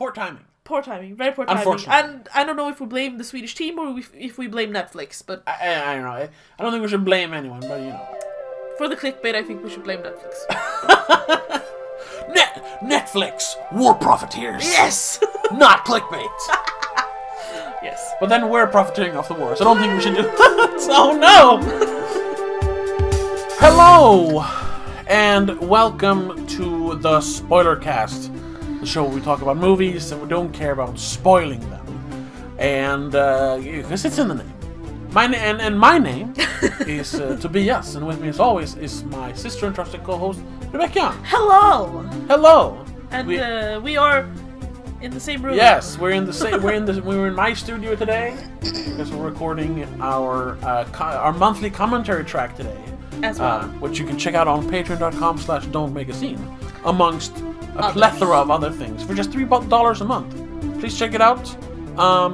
Poor timing. Poor timing. Very poor timing. Unfortunately. And I don't know if we blame the Swedish team or if we blame Netflix, but... I don't know. I don't think we should blame anyone, but you know. For the clickbait, I think we should blame Netflix. Netflix! War profiteers! Yes! Not clickbait! Yes. But then we're profiteering off the war, so I don't think we should do that. Oh no! Hello! And welcome to the Spoilercast, the show where we talk about movies and we don't care about spoiling them. And, because it's in the name. My name is Tobias, and with me as always is my sister and trusted co-host, Rebecca. Hello! Hello! And we are in the same room. Yes, we're in the same. We're in my studio today because we're recording our monthly commentary track today, as well, which you can check out on Patreon.com/Don'tMakeAScene, amongst a plethora of other things for just $3 a month. Please check it out.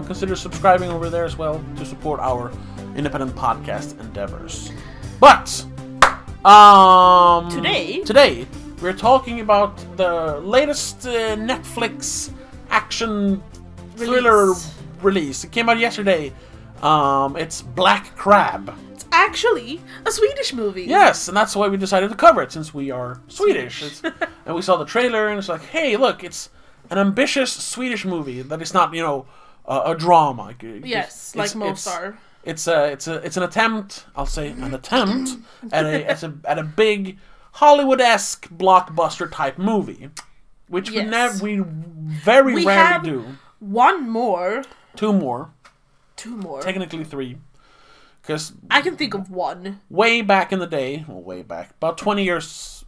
Consider subscribing over there as well to support our independent podcast endeavors. But today we're talking about the latest Netflix action thriller release. It came out yesterday. It's Black Crab. It's actually a Swedish movie. Yes, and that's why we decided to cover it, since we are Swedish. And we saw the trailer, and it's like, hey, look, it's an ambitious Swedish movie that is not, a drama. Yes, like most are. It's an attempt. I'll say an attempt at a big Hollywood-esque blockbuster type movie, which we very rarely do. One more. Two more. Technically 3. Because I can think of one. Way back in the day, about 20 years,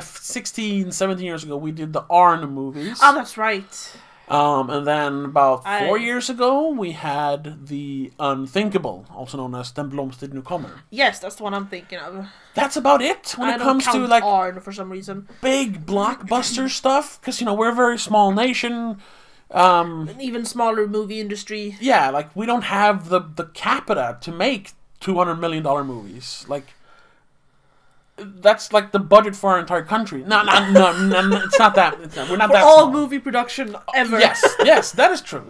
16, 17 years ago, we did the Arn movies. Oh, that's right. And then about 4 years ago, we had the Unthinkable, also known as Den blomster nu kommer. Yes, that's the one I'm thinking of. That's about it when it comes to like Arn for some reason. Big blockbuster stuff, because we're a very small nation. An even smaller movie industry. Yeah, like we don't have the capita to make $200 million movies. Like that's like the budget for our entire country. No, it's not that. We're not for that all small. movie production ever. Yes, that is true.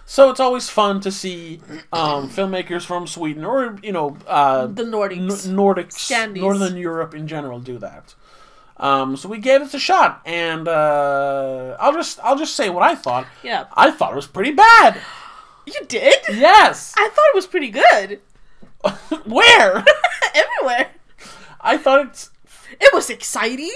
So it's always fun to see filmmakers from Sweden or the Nordics, Scandies. Northern Europe in general do that. So we gave it a shot, and I'll just say what I thought. Yeah, I thought it was pretty bad. You did? Yes. I thought it was pretty good. Where? Everywhere. I thought it was exciting.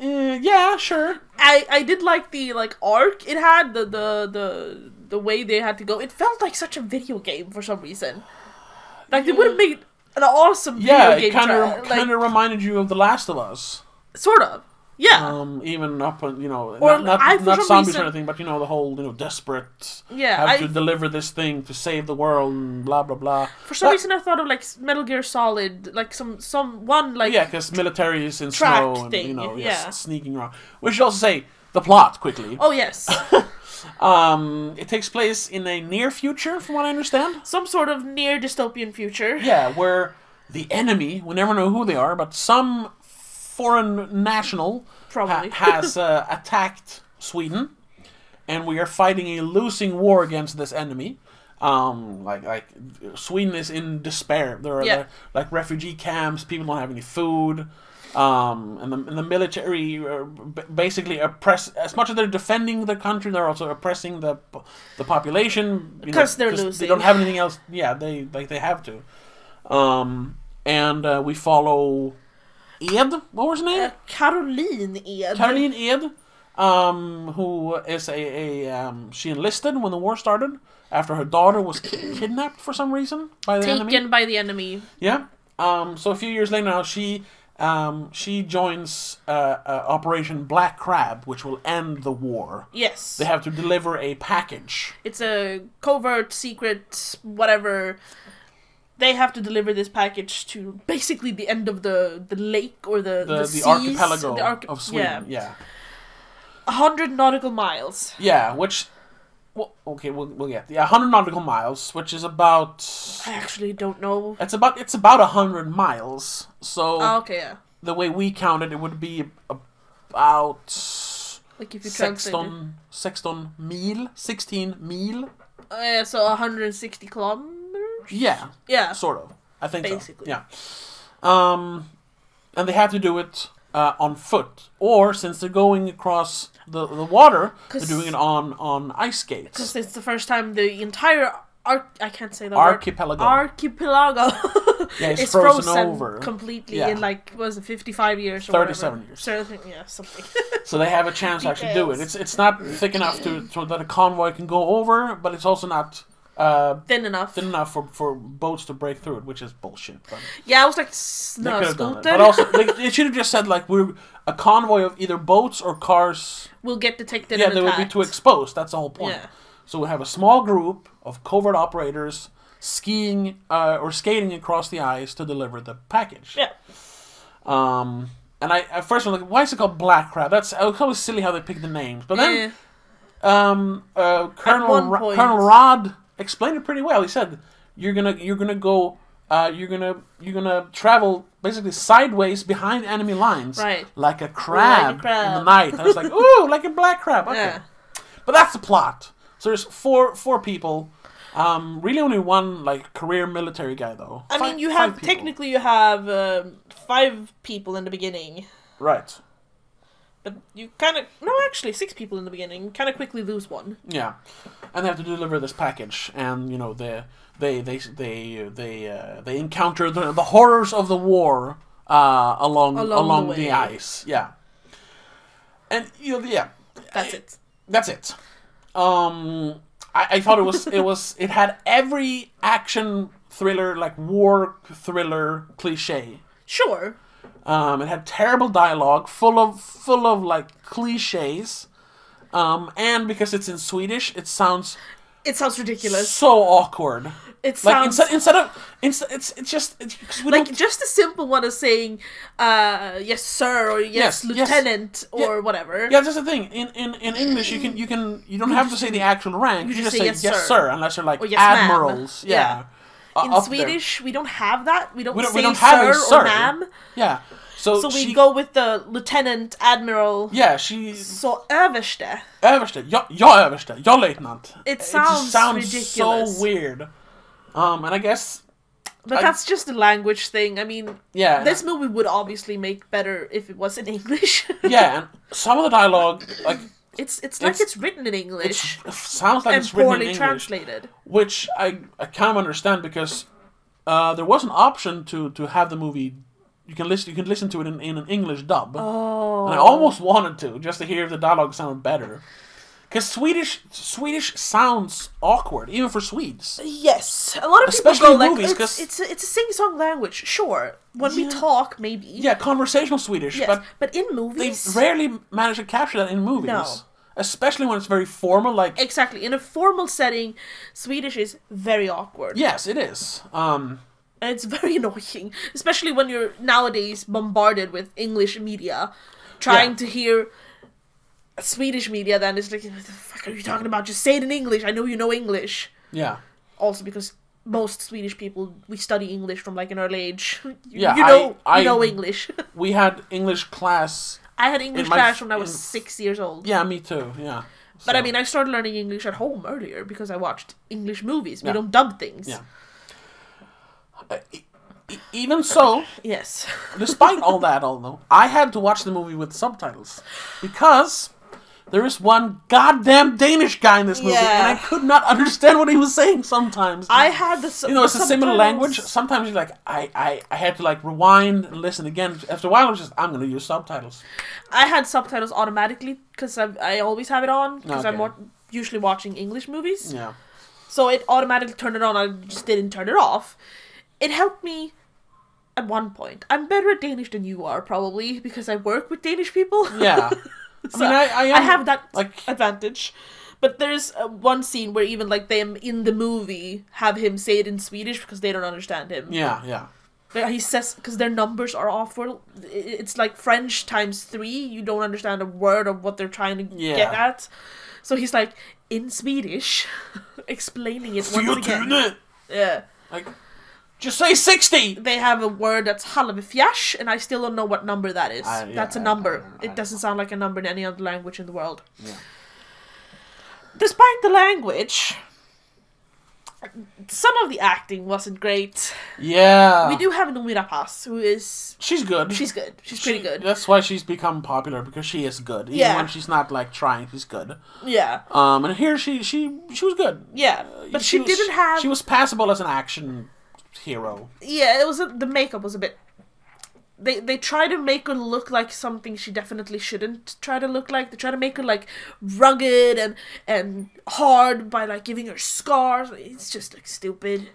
Yeah, sure. I did like the arc it had, the way they had to go. It felt like such a video game for some reason. Like they would have made an awesome video game. Yeah, it kind of reminded you of The Last of Us. Sort of. Yeah. Even up, or not zombies or anything, but the whole desperate. Yeah. Have to deliver this thing to save the world and blah blah blah. For some reason, I thought of Metal Gear Solid, like someone like. Yeah, because military is in snow and thing. Sneaking around. We should also say the plot quickly. Oh yes. It takes place in a near future, from what I understand. Some sort of near dystopian future. Yeah, where the enemy, we never know who they are, but some foreign national has attacked Sweden, and we are fighting a losing war against this enemy. Like Sweden is in despair. There are like refugee camps. People don't have any food. And the military basically oppress. As much as they're defending the country, they're also oppressing the population because they're losing. They don't have anything else. Yeah, they have to. And we follow Ed. What was her name? Caroline Ed. Caroline Ed. Who is she enlisted when the war started after her daughter was kidnapped for some reason by the enemy. Taken by the enemy. Yeah. So a few years later now, she joins Operation Black Crab, which will end the war. Yes. They have to deliver a package. It's a covert, secret, whatever. They have to deliver this package to basically the end of the lake or the seas, archipelago of Sweden. Yeah. 100 nautical miles. Yeah, which... Well, okay, we'll get 100 nautical miles, which is about... I actually don't know. It's about 100 miles. So okay, yeah. The way we count it, it would be about Like if you translate 16 mil, 16 mil. So 160 kilometers. Yeah. Yeah. Sort of. I think basically. So. Yeah. And they have to do it on foot, or since they're going across the water, they're doing it on ice skates. Because it's the first time the entire I can't say the archipelago. Archipelago. Yeah, it's frozen over completely in like was it 55 years or 37 whatever. years. 30, yeah, something. So they have a chance to actually do it. It's not thick enough so that a convoy can go over, but it's also not thin enough for boats to break through it, which is bullshit. But yeah, I was like, no, scooter. But also, they should have just said like we're a convoy of either boats or cars. Will get detected. Yeah, they would be too exposed. That's the whole point. Yeah. So we have a small group of covert operators skiing or skating across the ice to deliver the package. Yeah. And I at first was like, why is it called Black Crab? That's always silly how they pick the names. But then, Colonel Rod explained it pretty well. He said, "You're gonna travel basically sideways behind enemy lines, right? Like a crab in the night." I was like, "Ooh, like a black crab." Okay. Yeah. But that's the plot. So there's four people. Really only one like career military guy though. I mean, you have technically you have 5 people in the beginning. Right. But you actually 6 people in the beginning. Kind of quickly lose one. Yeah, and they have to deliver this package, and you know they encounter the horrors of the war along the ice. Yeah, and That's it. That's it. I thought it had every action thriller, like war thriller cliche. Sure. It had terrible dialogue, full of like cliches, and because it's in Swedish, it sounds ridiculous, so awkward. It sounds like it's just a simple one as saying yes sir or yes lieutenant or whatever. Yeah, that's the thing. In English you don't have to say the actual rank. You just say yes sir unless you're like yes, admirals. Ma'am. Yeah. In Swedish, we don't have that. We don't say sir or ma'am. Yeah. So we go with the lieutenant, admiral. Yeah, So överste. Överste. Ja överste. Ja lieutenant. It sounds ridiculous. So weird. And I guess... But that's just a language thing. I mean, yeah, this movie would obviously make better if it was in English. Yeah, and some of the dialogue, like... It's like it's written in English. It sounds like it's written in English. And poorly translated. Which I kind of understand because there was an option to have the movie... You can listen to it in an English dub. Oh. And I almost wanted to, just to hear if the dialogue sounded better. Because Swedish sounds awkward, even for Swedes. Yes. A lot of especially people go movies, like, it's a sing-song language, sure. When we talk, maybe. Yeah, conversational Swedish. Yes, but in movies... They rarely manage to capture that in movies. No. Especially when it's very formal, like... Exactly. In a formal setting, Swedish is very awkward. Yes, it is. And it's very annoying. Especially when you're nowadays bombarded with English media. Trying to hear... Swedish media, then it's like, what the fuck are you talking about? Just say it in English. I know you know English. Yeah. Also because most Swedish people, we study English from like an early age. You know English. We had English class. I had English class when I was 6 years old. Yeah, me too. Yeah. But I mean, I started learning English at home earlier because I watched English movies. We don't dub things. Yeah. Even so, yes. Despite all that, although I had to watch the movie with subtitles because there is one goddamn Danish guy in this movie, and I could not understand what he was saying sometimes. I had the it's a similar language. Sometimes you're like, I had to like rewind and listen again. After a while, I was just, I'm going to use subtitles. I had subtitles automatically because I always have it on because I'm usually watching English movies. Yeah. So it automatically turned it on. I just didn't turn it off. It helped me at one point. I'm better at Danish than you are, probably, because I work with Danish people. Yeah. So I have that advantage. But there's one scene where even like them in the movie have him say it in Swedish because they don't understand him. Yeah, yeah. He says, because their numbers are off. It's like French times 3. You don't understand a word of what they're trying to get at. So he's like, in Swedish, explaining it once again. Yeah. Like, Just say 60! They have a word that's halvfjärs, and I still don't know what number that is. That's a number. It doesn't sound like a number in any other language in the world. Yeah. Despite the language, some of the acting wasn't great. Yeah. We do have noomi rapace, who is... She's good. She's good. She's pretty good. That's why she's become popular, because she is good. Even when she's not, like, trying, she's good. Yeah. And here she was good. Yeah. But she didn't have... She was passable as an action hero. Yeah, it was the makeup was a bit... They try to make her look like something she definitely shouldn't try to look like. They try to make her, like, rugged and hard by, like, giving her scars. It's just, like, stupid.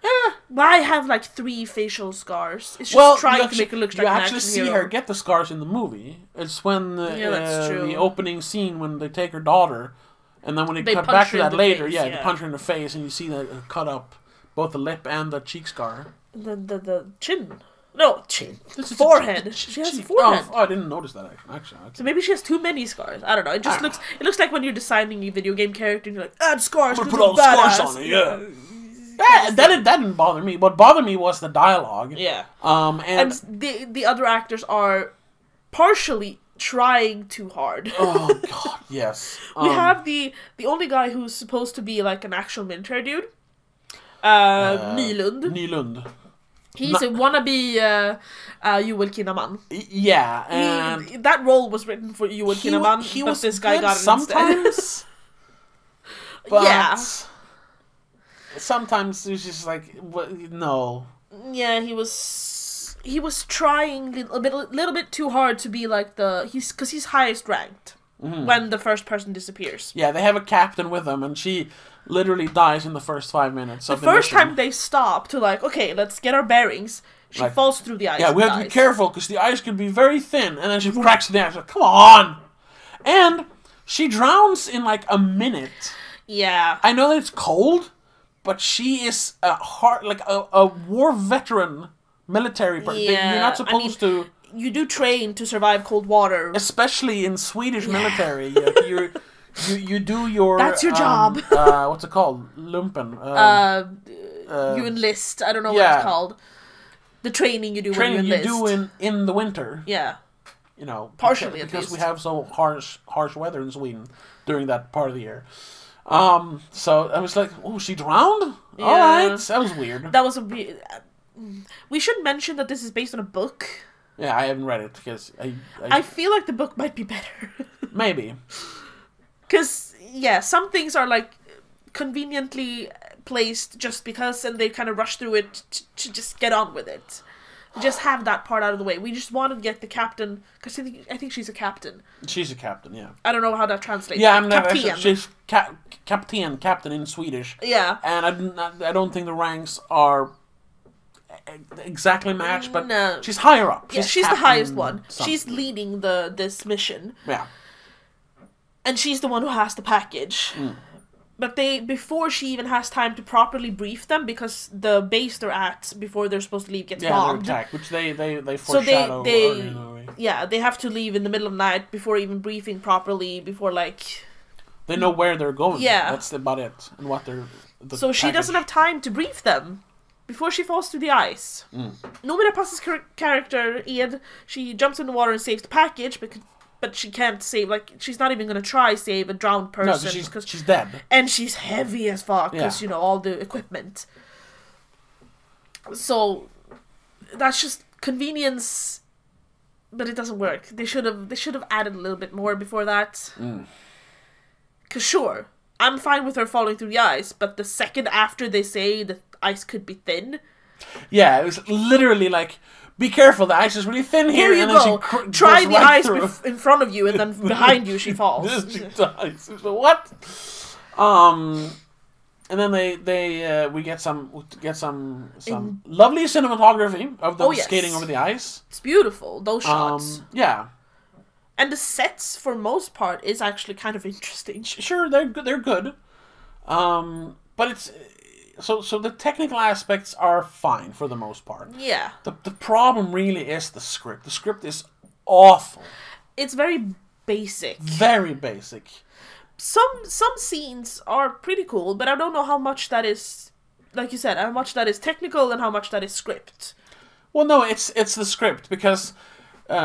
Yeah. Why have, like, 3 facial scars? It's just trying to make her look like an action hero. You actually see her get the scars in the movie. It's when the opening scene when they take her daughter, and then when they cut back to that later, they punch her in the face, and you see that cut up both the lip and the cheek scar. The chin. No, chin. Forehead. She has forehead. Oh, I didn't notice that actually. So maybe she has too many scars. I don't know. It just looks like when you're designing a video game character and you're like, add scars. I'm gonna put all the scars on it, yeah. That didn't bother me. What bothered me was the dialogue. Yeah. And the other actors are partially trying too hard. Oh god, yes. We have the only guy who's supposed to be like an actual military dude. Nylund. He's a wannabe Joel Kinnaman. Yeah, and that role was written for Joel Kinnaman, but this guy got it sometimes. But yeah. Sometimes it's just like, no. Yeah, he was trying a little bit too hard to be like because he's highest ranked when the first person disappears. Yeah, they have a captain with them, and she literally dies in the first 5 minutes of the first mission. time they stop to like, okay, let's get our bearings. She falls through the ice. Yeah, we have to be careful because the ice could be very thin, and then she cracks the ice. Like, come on! And she drowns in like a minute. Yeah. I know that it's cold, but she is a war veteran military person. Yeah. You're not supposed to. You do train to survive cold water, especially in Swedish military. You do your. That's your job. What's it called? Lumpen. You enlist. I don't know what it's called. The training you do when you enlist. Training you do in the winter. Yeah. You know, partially because we have so harsh weather in Sweden during that part of the year. So I was like, oh, she drowned? Yeah. Alright, that was weird. That was a weird... We should mention that this is based on a book. Yeah, I haven't read it, because I feel like the book might be better. Maybe. Because, some things are, like, conveniently placed just because, and they kind of rush through it to just get on with it. Just have that part out of the way. We just want to get the captain, because I think she's a captain. She's a captain, yeah. I don't know how that translates. Yeah, I'm not. She's captain in Swedish. Yeah. And I don't think the ranks are exactly matched, but no. She's higher up. She's the highest one. She's leading this mission. Yeah. And she's the one who has the package. But before she even has time to properly brief them, because the base they're at before they're supposed to leave gets bombed. They're attacked, which they foreshadow. So they have to leave in the middle of the night before even briefing properly, before like... They know where they're going. Yeah. That's about it. And what they're... So she doesn't have time to brief them before she falls through the ice. Noomi rapace's character, Ed, she jumps in the water and saves the package, but she can't save, like, she's not even going to try save a drowned person. No, because she's dead. And she's heavy as fuck, because, all the equipment. So, that's just convenience, but it doesn't work. They should have added a little bit more before that. Because sure, I'm fine with her falling through the ice, but the second after they say the ice could be thin... Yeah, it was literally like... Be careful, the ice is really thin here. Here you go. Try the ice in front of you, and then behind you she falls. She dies. So what? And then we get some lovely cinematography of them skating over the ice. It's beautiful, those shots. Yeah. And the sets, for most part, is actually kind of interesting. Sure, they're good. But it's... So the technical aspects are fine for the most part. Yeah. The problem really is the script. The script is awful. It's very basic. Very basic. Some scenes are pretty cool, but I don't know how much that is like you said, how much that is technical and how much that is script. Well, no, it's the script, because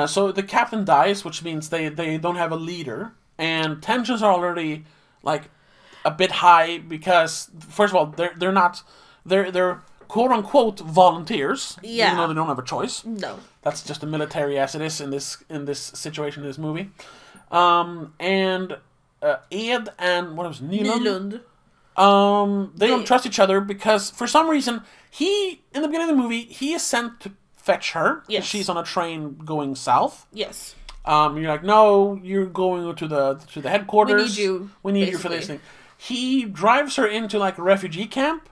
so the captain dies, which means they don't have a leader, and tensions are already like a bit high because, first of all, they're quote unquote volunteers, even though they don't have a choice. No, that's just the military as it is in this situation in this movie. And Ed and what was it, Nylund? They don't trust each other because for some reason in the beginning of the movie he is sent to fetch her. Yes. She's on a train going south. Yes. You're like, no, you're going to the headquarters. We need you for this thing. He drives her into like a refugee camp,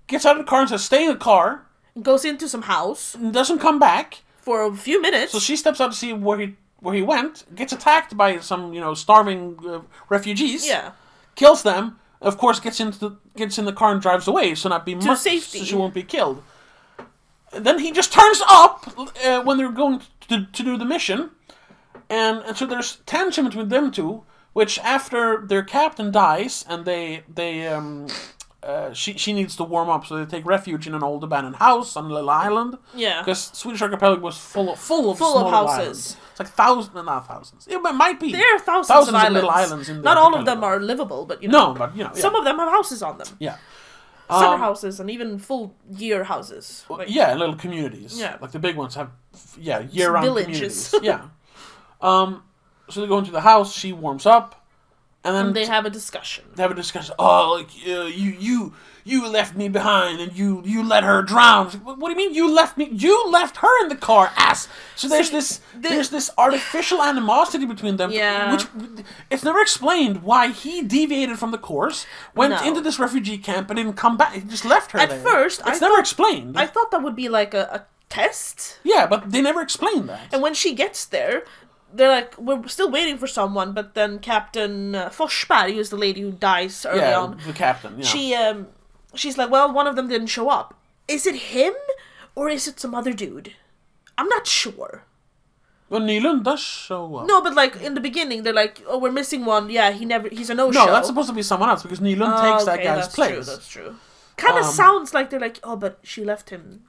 gets out of the car and says, "Stay in the car." Goes into some house. And doesn't come back for a few minutes. So she steps out to see where he went. Gets attacked by some starving refugees. Yeah. Kills them. Of course, gets in the car and drives away, so not be to safety, so she won't be killed. And then he just turns up when they're going to do the mission, and so there's tension between them two. Which after their captain dies, and she needs to warm up, so they take refuge in an old abandoned house on a little island. Yeah, because Swedish archipelago was full of houses. Islands. It's like not thousands. It might be. There are thousands of little islands in not all of them are livable, but some of them have houses on them. Yeah, summer houses and even full year houses. Like, little communities. Yeah, like the big ones have year-round villages. Communities. Yeah. So they go into the house. She warms up, and then they have a discussion. Oh, like you left me behind, and you let her drown. What do you mean you left me? You left her in the car, ass. So there's this artificial animosity between them. Yeah. Which it's never explained why he deviated from the course, went into this refugee camp, and didn't come back. He just left her there. At first, it's never explained. I thought that would be like a test. Yeah, but they never explained that. And when she gets there, they're like, we're still waiting for someone, but then Captain Forsberg, who's the lady who dies early on. The captain, yeah. She's like, well, one of them didn't show up. Is it him, or is it some other dude? I'm not sure. Well, Nylund does show up. No, but like, in the beginning, they're like, oh, we're missing one. Yeah, he's a no-show. No, that's supposed to be someone else, because Nylund takes that guy's place. That's true. Kind of sounds like they're like, oh, but she left him.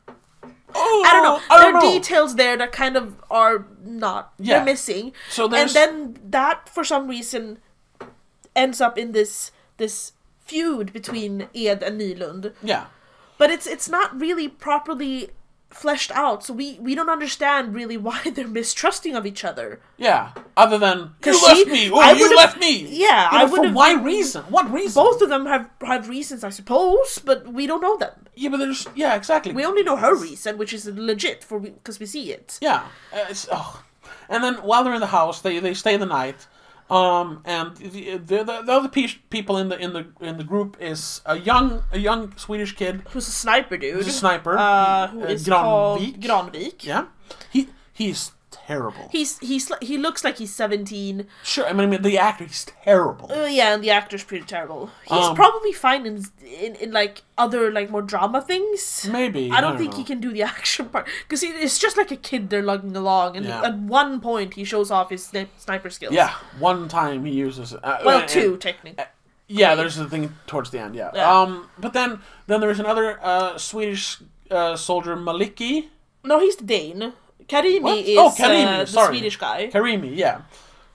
Oh, I don't know. There are details there that kind of are not. Yeah. They're missing. So and then that, for some reason, ends up in this feud between Ed and Nylund. Yeah. But it's not really properly fleshed out, so we don't understand really why they're mistrusting of each other. Yeah. Other than, you left me! Oh, you left me! Yeah, I would have... Why reason? What reason? Both of them have reasons, I suppose, but we don't know them. Yeah, but there's... Yeah, exactly. We only know her reason, which is legit, because we see it. Yeah. And then, while they're in the house, they stay the night, and the other people in the group is a young Swedish kid who's a sniper dude. Who's a sniper. Who is called Granvik. Yeah. He's terrible. He looks like he's 17. Sure, I mean the actor, he's terrible. Yeah, and the actor's pretty terrible. He's probably fine in like other like more drama things. Maybe. I don't think he can do the action part, because it's just like a kid they're lugging along, and at one point he shows off his sniper skills. Yeah, one time he uses. Two technically. Yeah, there's the thing towards the end. Yeah. But then there's another Swedish soldier, Maliki. No, he's the Dane. Karimi is the Swedish guy. Karimi, yeah,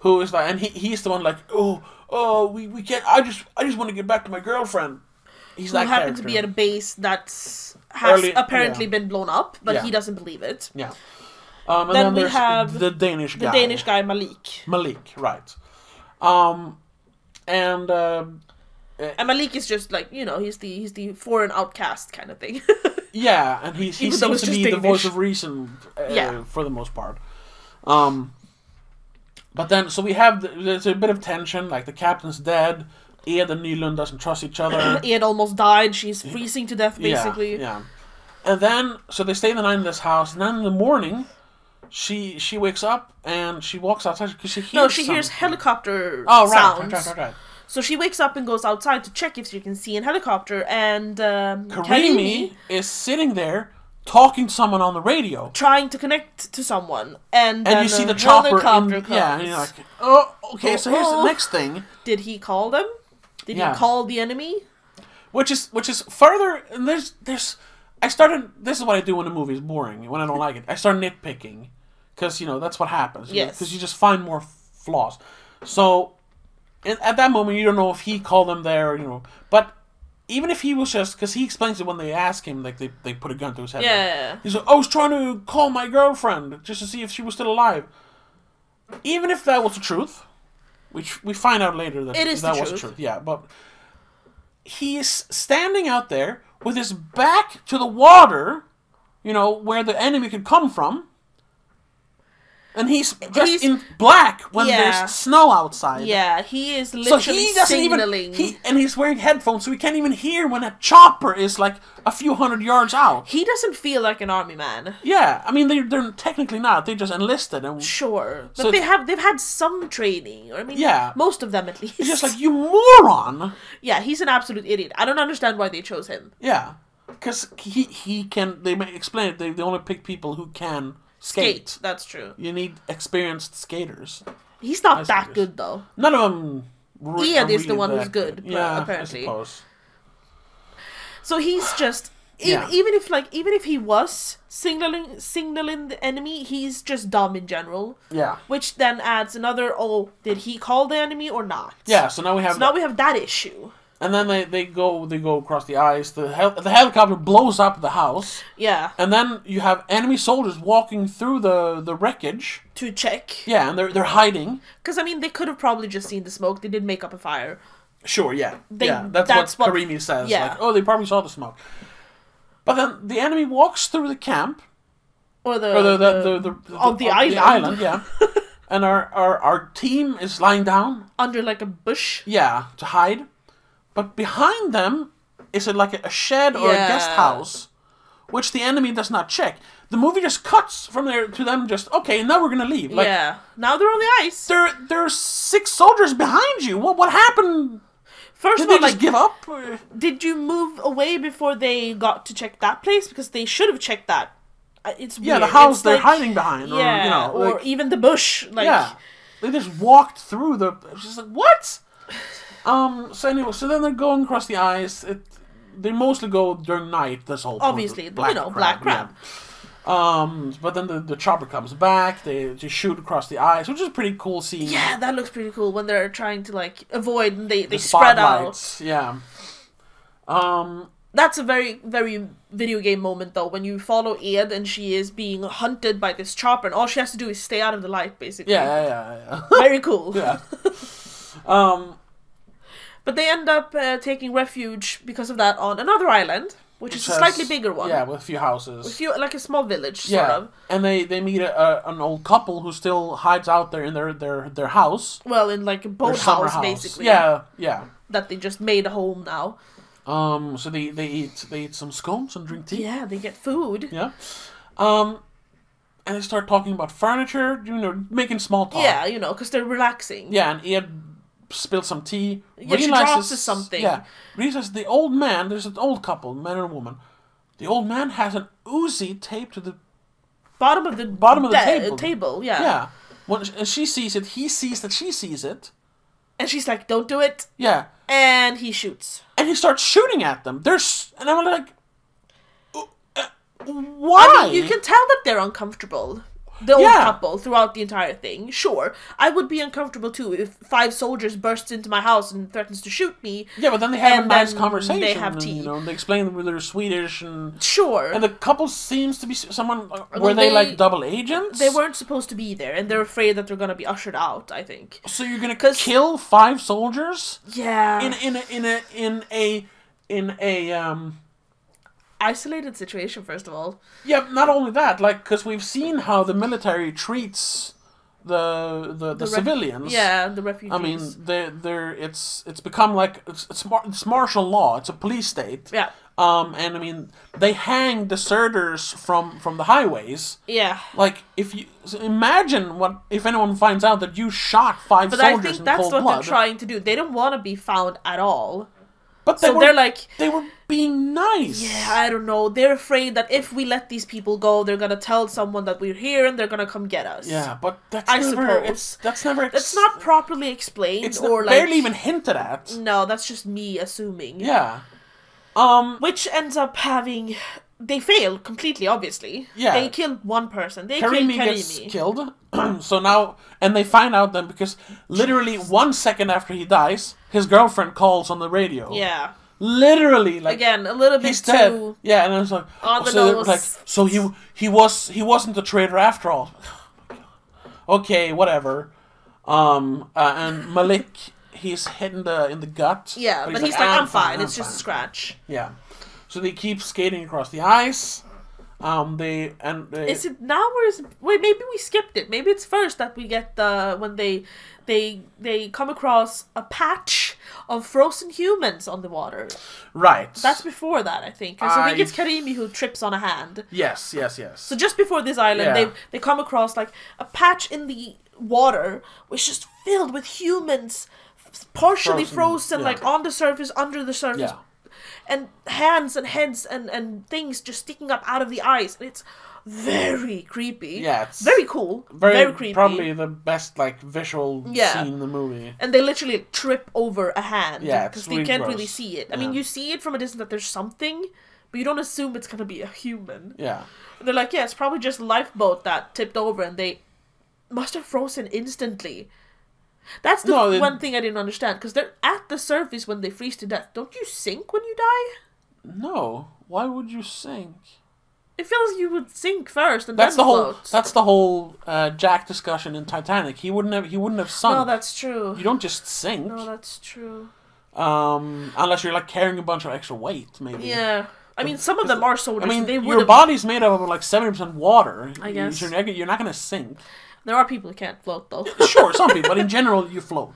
who is like, and he's the one like, we can't. I just want to get back to my girlfriend. He's who happens to be at a base that's apparently been blown up, but he doesn't believe it. Yeah. Then we have the Danish guy. The Danish guy Malik. Malik, right? And Malik is just like, he's the foreign outcast kind of thing. Yeah, and he seems to be the voice of reason for the most part. But then, so we have, there's a bit of tension, like the captain's dead, Ed and Nylund doesn't trust each other. Ed almost died, she's freezing to death basically. Yeah. And then, so they stay the night in this house, and then in the morning, she wakes up and she walks outside because she hears helicopter sounds. Right. So she wakes up and goes outside to check if she can see an helicopter, and Karimi is sitting there talking to someone on the radio, trying to connect to someone, and you see the chopper comes. Yeah, and you're like, oh, okay. So here's the next thing. Did he call them? Did he call the enemy? Which is further. And there's. I started. This is what I do when a movie is boring. When I don't like it, I start nitpicking, because that's what happens. Yes. Because you just find more flaws. So, at that moment, you don't know if he called them there, but. Even if he was just... Because he explains it when they ask him, like, they put a gun to his head. Yeah. He's like, I was trying to call my girlfriend just to see if she was still alive. Even if that was the truth, which we find out later that that was the truth. Yeah, but he is standing out there with his back to the water, where the enemy could come from. And he's dressed in black when there's snow outside. Yeah, he is literally signaling. And he's wearing headphones, so he can't even hear when a chopper is like a few hundred yards out. He doesn't feel like an army man. Yeah, I mean they're technically not. They just enlisted. Sure, but they've had some training. I mean, most of them at least. It's just like, you moron. Yeah, he's an absolute idiot. I don't understand why they chose him. Yeah, because he can. They may explain it. They only pick people who can. Skate. That's true. You need experienced skaters. He's not that good, though. None of them. Ian is the one who's good. Yeah, apparently. I suppose. So he's just even if he was signaling the enemy, he's just dumb in general. Yeah. Which then adds another. Oh, did he call the enemy or not? Yeah. So now we have. That issue. And then they go across the ice. The helicopter blows up the house. Yeah. And then you have enemy soldiers walking through the wreckage to check. Yeah, and they're hiding. Because they could have probably just seen the smoke. They did make up a fire. Sure. Yeah. That's what Karimi says. Yeah. Like, oh, they probably saw the smoke. But then the enemy walks through the camp. Or the island. The island. Yeah. And our team is lying down under like a bush. Yeah, to hide. But behind them is like a shed or a guest house, which the enemy does not check. The movie just cuts from there to them just, okay, now we're going to leave. Like, now they're on the ice. There's 6 soldiers behind you. What happened? First of all, did they just give up? Did you move away before they got to check that place? Because they should have checked that. It's weird. Yeah, the house they're hiding behind. Yeah, or even the bush. They just walked through the... It's just like, what? So then they're going across the ice. They mostly go during night. This whole obviously, black crab. Yeah. But then the chopper comes back. They just shoot across the ice, which is a pretty cool scene. Yeah, that looks pretty cool when they're trying to avoid and they spread out. Yeah. That's a very, very video game moment though, when you follow Ed and she is being hunted by this chopper, and all she has to do is stay out of the light, basically. Yeah. Very cool. Yeah. But they end up taking refuge because of that on another island, which is a slightly bigger one. Yeah, with a few houses. Like a small village, sort of. And they meet an old couple who still hides out there in their house. Well, in like a boathouse, basically. Yeah. That they just made a home now. So they eat some scones and drink tea. Yeah, they get food. Yeah. And they start talking about furniture, making small talk. Yeah, because they're relaxing. Yeah, and Ed spills some tea. Yeah, she drops something. Yeah, realizes the old man, there's an old couple, man and a woman. The old man has an Uzi taped to the bottom of the table. Yeah. Yeah. When she sees it, he sees that she sees it. And she's like, don't do it. Yeah. And he shoots. And he starts shooting at them. And I'm like, why? I mean, you can tell that they're uncomfortable. The old couple throughout the entire thing. Sure, I would be uncomfortable too if 5 soldiers bursts into my house and threatens to shoot me. Yeah, but then they have a nice conversation. They have tea. They explain that they're Swedish and sure. And the couple seems to be someone. Were they like double agents? They weren't supposed to be there, and they're afraid that they're gonna be ushered out. I think. So you're gonna kill 5 soldiers? Yeah. In a isolated situation, first of all. Yeah, not only that, because we've seen how the military treats the civilians. Yeah, the refugees. I mean, it's become like it's martial law. It's a police state. Yeah. And I mean, they hang deserters from the highways. Yeah. Like imagine if anyone finds out that you shot 5 soldiers in cold blood. But I think that's what they're trying to do. They don't want to be found at all. But they were being nice. Yeah, I don't know. They're afraid that if we let these people go, they're gonna tell someone that we're here and they're gonna come get us. Yeah, but that's not properly explained. It's barely even hinted at. No, that's just me assuming. Yeah. Which ends up having... They fail completely, obviously. Yeah. They killed one person. They Karimi killed Karimi. gets killed. So now... And they find out then because literally 1 second after he dies, his girlfriend calls on the radio. Yeah. Literally, like... Again, a little bit he's too... Dead. Yeah, and it's like... On the so nose. Like, so he wasn't a traitor after all. Okay, whatever. And Malik... He's hit in the gut. Yeah, but he's like, I'm fine. It's just a scratch. Yeah. So they keep skating across the ice. Is it now or is it... Wait, maybe we skipped it. Maybe it's first that we get when they come across a patch of frozen humans on the water. Right. That's before that, I think. Because I think it's Karimi who trips on a hand. Yes. So just before this island, they come across like a patch in the water which is just filled with humans, partially frozen like on the surface, under the surface. Yeah. And hands and heads and things just sticking up out of the ice. And it's very creepy. Yeah, it's very cool. Very creepy. Probably the best like visual scene in the movie. And they literally trip over a hand. Yeah, because they can't really see it. I mean, you see it from a distance that there's something, but you don't assume it's gonna be a human. Yeah. And they're like, yeah, it's probably just a lifeboat that tipped over, and they must have frozen instantly. That's the one thing I didn't understand, because they're at the surface when they freeze to death. Don't you sink when you die? No. Why would you sink? It feels you would sink first and that's then float. That's the whole Jack discussion in Titanic. He wouldn't have sunk. No, that's true. You don't just sink. No, that's true. Unless you're like carrying a bunch of extra weight, maybe. Yeah. I mean, some of them are soldiers. I mean, your body's made up of like 70% water. I guess. You're not going to sink. There are people who can't float, though. Sure, some people, but in general, you float.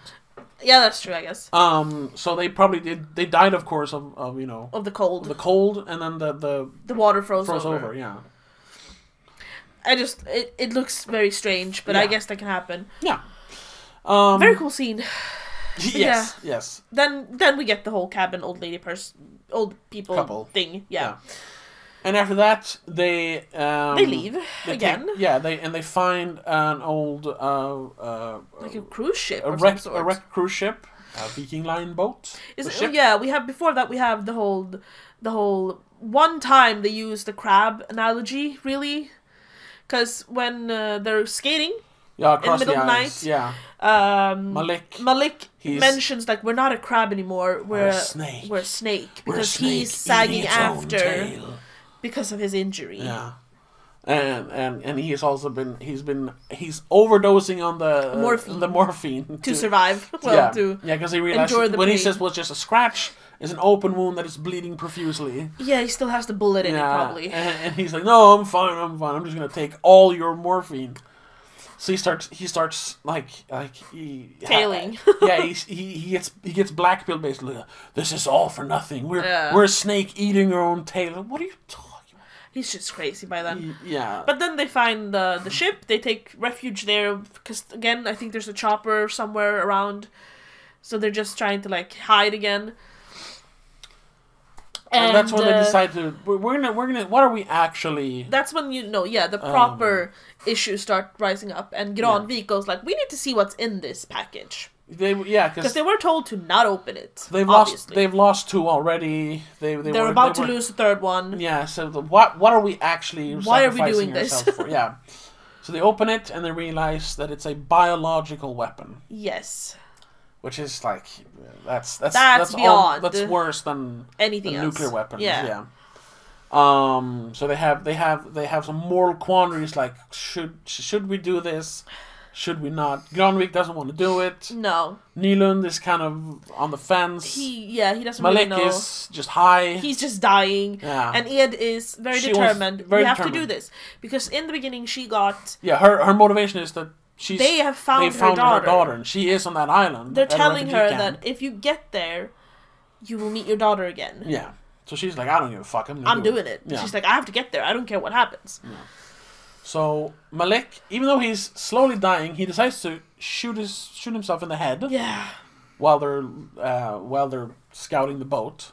Yeah, that's true, I guess. So they probably did. They died, of course, of the cold. The cold, and then the water froze over. Yeah. It looks very strange, but I guess that can happen. Yeah. Very cool scene. Yes. Then we get the whole cabin old people couple thing. Yeah. And after that, they leave again. They find an old like a cruise ship, a wrecked cruise ship, a Viking Line boat. We have before that we have the whole one time they use the crab analogy, really, because when they're skating. Yeah, in the middle of the night. Yeah. Malik mentions like we're not a crab anymore. We're a snake. We're a snake because he's sagging after because of his injury. Yeah. And he's also been he's overdosing on the morphine to survive. Because he realized when he says, "Well, it's just a scratch," it's an open wound that is bleeding profusely. Yeah, he still has the bullet in it probably. And he's like, "No, I'm fine. I'm just gonna take all your morphine." So he starts like tailing. He gets blackpilled basically. This is all for nothing. We're a snake eating our own tail. What are you talking about? He's just crazy by then. Yeah. But then they find the ship. They take refuge there because again I think there's a chopper somewhere around. So they're just trying to like hide again. And that's when they decide to we're gonna what are we actually? That's when the proper issues start rising up, and Granvik goes like, we need to see what's in this package. Because they were told to not open it. They've lost 2 already. They're about to lose the 3rd one. Yeah. So what are we actually? Why are we doing this? For? Yeah. So they open it and they realize that it's a biological weapon. Yes. Which is like that's beyond. That's worse than anything else. Nuclear weapons. Yeah. So they have some moral quandaries like should we do this? Should we not? Granvik doesn't want to do it. No. Nylund is kind of on the fence. He doesn't Malik really know. is just high. He's just dying. Yeah. And Ed is very determined. We have to do this. Because in the beginning she got... Yeah, her motivation is that they have found her daughter. And she is on that island. They're telling her that if you get there, you will meet your daughter again. Yeah. So she's like, I don't give a fuck. I'm doing it. Yeah. She's like, I have to get there. I don't care what happens. Yeah. So Malik, even though he's slowly dying, he decides to shoot himself in the head. Yeah. While they're scouting the boat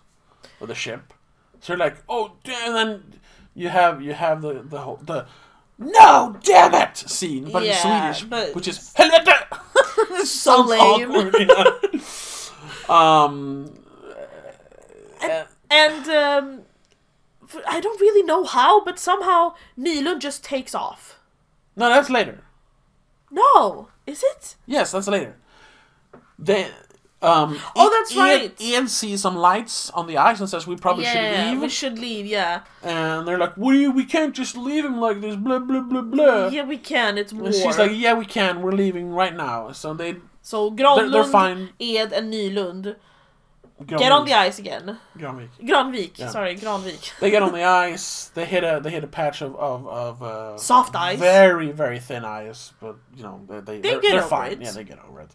or the ship. So they're like, oh, and then you have the no, damn it scene, but in Swedish, which is helvete. So lame. Awkward, And I don't really know how, but somehow Nylund just takes off. No, that's later. No, is it? Yes, that's later. They, that's right. Ian sees some lights on the ice and says we probably should leave. We should leave, yeah. And they're like, we can't just leave him like this, blah, blah, blah, blah. Yeah, we can, it's war. And she's like, yeah, we can, we're leaving right now. So Granlund, they're fine. Ed, and Nylund get on the ice again. Granvik. Yeah. Sorry, Granvik. They get on the ice. They hit a patch of soft ice. Very, very thin ice, but they're fine. It. Yeah, they get over it.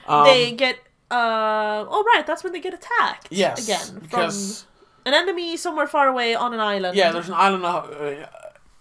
They get right, that's when they get attacked. Yes, again because from an enemy somewhere far away on an island. Yeah, there's an island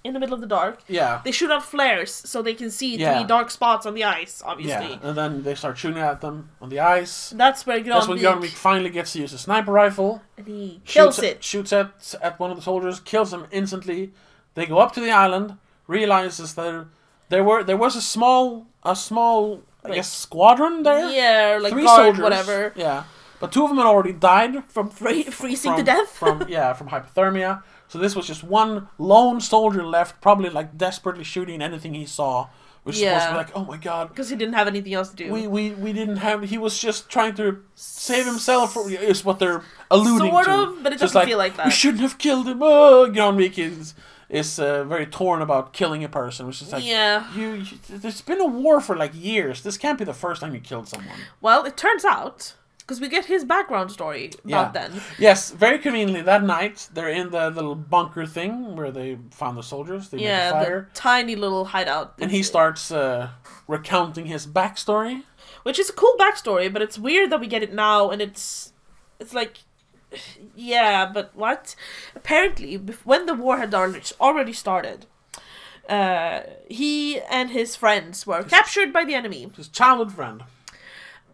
in the middle of the dark. Yeah. They shoot out flares so they can see three dark spots on the ice, obviously. Yeah, and then they start shooting at them on the ice. That's when Granvik finally gets to use a sniper rifle. And he kills it. Shoots at one of the soldiers, kills him instantly. They go up to the island, realizes that there was a small I guess squadron there? Yeah, like 3 guard, soldiers. whatever. Yeah. But 2 of them had already died. From freezing to death? from hypothermia. So this was just one lone soldier left, probably like desperately shooting anything he saw. Which is supposed to be like, oh my god. Because he didn't have anything else to do. We didn't have, he was just trying to save himself, is what they're alluding sort to. Sort of, but it doesn't feel like that. We shouldn't have killed him. Oh, Granvik is very torn about killing a person, which is like, there's been a war for like years. This can't be the first time you killed someone. Well, it turns out, because we get his background story about then. Yes, very conveniently that night they're in the little bunker thing where they found the soldiers. They make a fire. The tiny little hideout. And he starts recounting his backstory, which is a cool backstory, but it's weird that we get it now, and it's like. Yeah, but what? Apparently, when the war had already started, he and his friends were captured by the enemy. His childhood friend.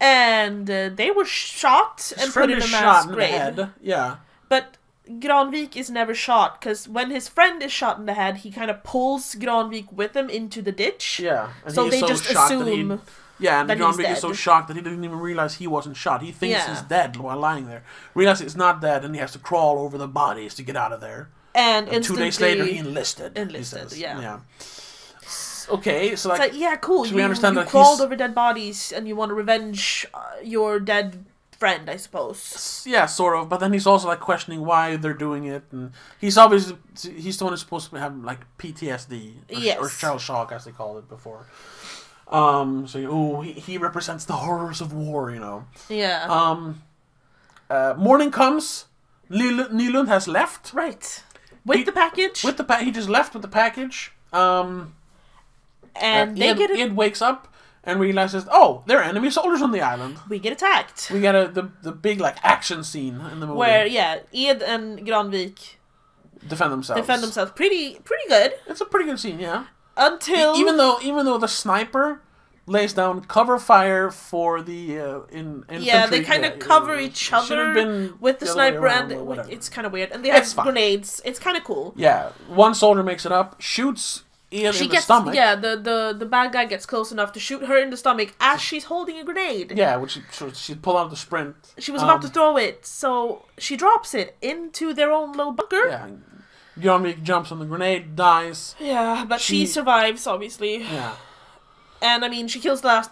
And they were shot and put in a mass grave. Head. Yeah. But Granvik is never shot, because when his friend is shot in the head, he kind of pulls Granvik with him into the ditch. Yeah. And so they just assume... Yeah, and Granvik is so shocked that he didn't even realize he wasn't shot. He thinks he's dead while lying there. Realizes he's not dead, and he has to crawl over the bodies to get out of there. And 2 days later, he enlisted. Yeah. Okay, so like yeah, cool. So we understand you that crawled over dead bodies, and you want to revenge your dead friend, I suppose. Yeah, sort of. But then he's also like questioning why they're doing it, and he's the one who's supposed to have like PTSD or shell shock, as they called it before. He represents the horrors of war, you know. Yeah. Morning comes. Nylund has left. Right. With the package. He just left with the package. And they get it. Ed wakes up and realizes, oh, there are enemy soldiers on the island. We get attacked. We get the big like action scene in the movie where Ed and Granvik defend themselves. Pretty good. It's a pretty good scene, yeah. Until even though the sniper lays down cover fire for the infantry. Yeah, they kind of cover each other with the sniper, and it's kind of weird. And they have grenades. It's kind of cool. Yeah, one soldier makes it up, shoots Ian in the stomach. Yeah, the bad guy gets close enough to shoot her in the stomach as she's holding a grenade. Yeah, which she'd pull out the sprint. She was about to throw it, so she drops it into their own little bunker. Yeah. Granvik jumps on the grenade, dies. Yeah, but she survives, obviously. Yeah. And, I mean, she kills the last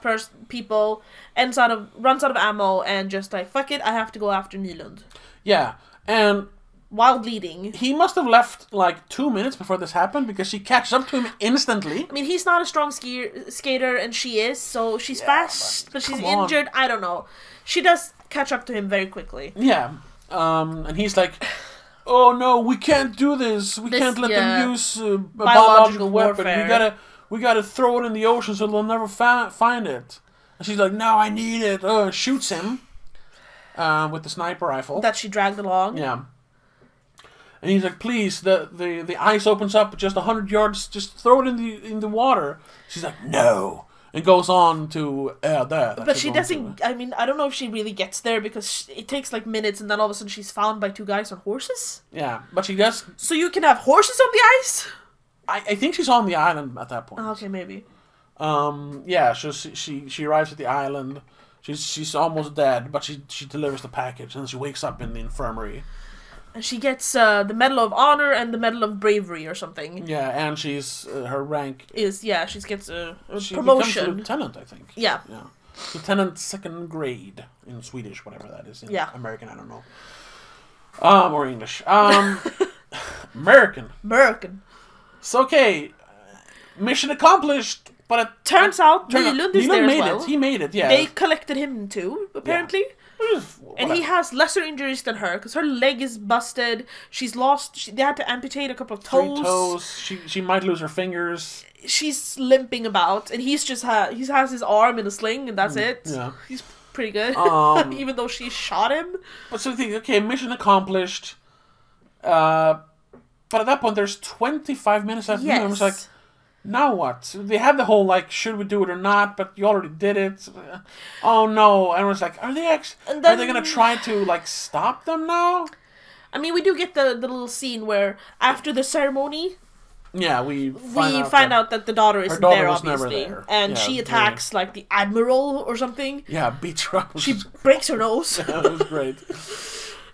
people, runs out of ammo, and just like, fuck it, I have to go after Nylund. Yeah, and... while bleeding. He must have left, like, 2 minutes before this happened, because she catches up to him instantly. I mean, he's not a strong skater, and she is, so she's fast, but she's injured. I don't know. She does catch up to him very quickly. Yeah. And he's like... oh no, we can't do this. We can't let them use a biological weapon. We gotta throw it in the ocean so they'll never find it. And she's like, no, I need it. Shoots him with the sniper rifle that she dragged along. Yeah. And he's like, please, the ice opens up just 100 yards. Just throw it in the water. She's like, no. And goes on to there. But she doesn't. I mean, I don't know if she really gets there because it takes like minutes, and then all of a sudden she's found by 2 guys on horses. Yeah, but she does. So you can have horses on the ice. I think she's on the island at that point. Oh, okay, maybe. Yeah. So she arrives at the island. She's almost dead, but she delivers the package, and she wakes up in the infirmary. And she gets the Medal of Honor and the Medal of Bravery or something. Yeah, and she's her rank is she gets a she promotion. Becomes a lieutenant, I think. Yeah. Lieutenant 2nd grade in Swedish, whatever that is. In American, I don't know. Or English. American. So okay, mission accomplished. But it turns out Nylund is there as well. He made it. Yeah. They collected him too, apparently. Yeah. And he has lesser injuries than her because her leg is busted. She's lost. They had to amputate a couple of toes. 3 toes. She might lose her fingers. She's limping about, and he has his arm in a sling, and that's it. Yeah, he's pretty good, even though she shot him. But so you think, okay, mission accomplished. But at that point, there's 25 minutes left. Yes. And it's like, now what? They had the whole like, should we do it or not? But you already did it. Oh no! And I was like, are they gonna try to like stop them now? I mean, we do get the little scene where after the ceremony. Yeah, we find out that the daughter isn't there, obviously. There. And she attacks, like, the admiral or something. Yeah, beats her up. She breaks her nose. Yeah, it was great.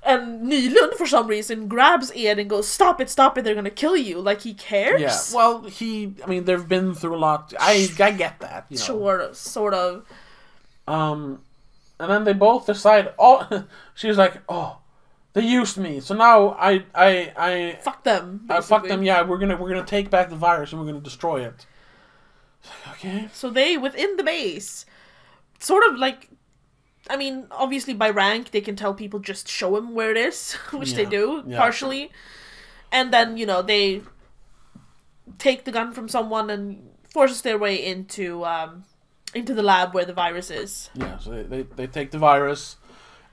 And Nylund, for some reason, grabs Ian and goes, stop it, they're gonna kill you. Like, he cares. Yeah, well, they've been through a lot. I get that, you know. Sort of. And then they both decide, she's like, they used me, so now I fuck them. Fuck them. Yeah, we're gonna take back the virus and we're gonna destroy it. Okay. So they within the base, sort of like, I mean, obviously by rank they can tell people just show them where it is, which they do partially, and then they take the gun from someone and forces their way into the lab where the virus is. Yeah. So they take the virus.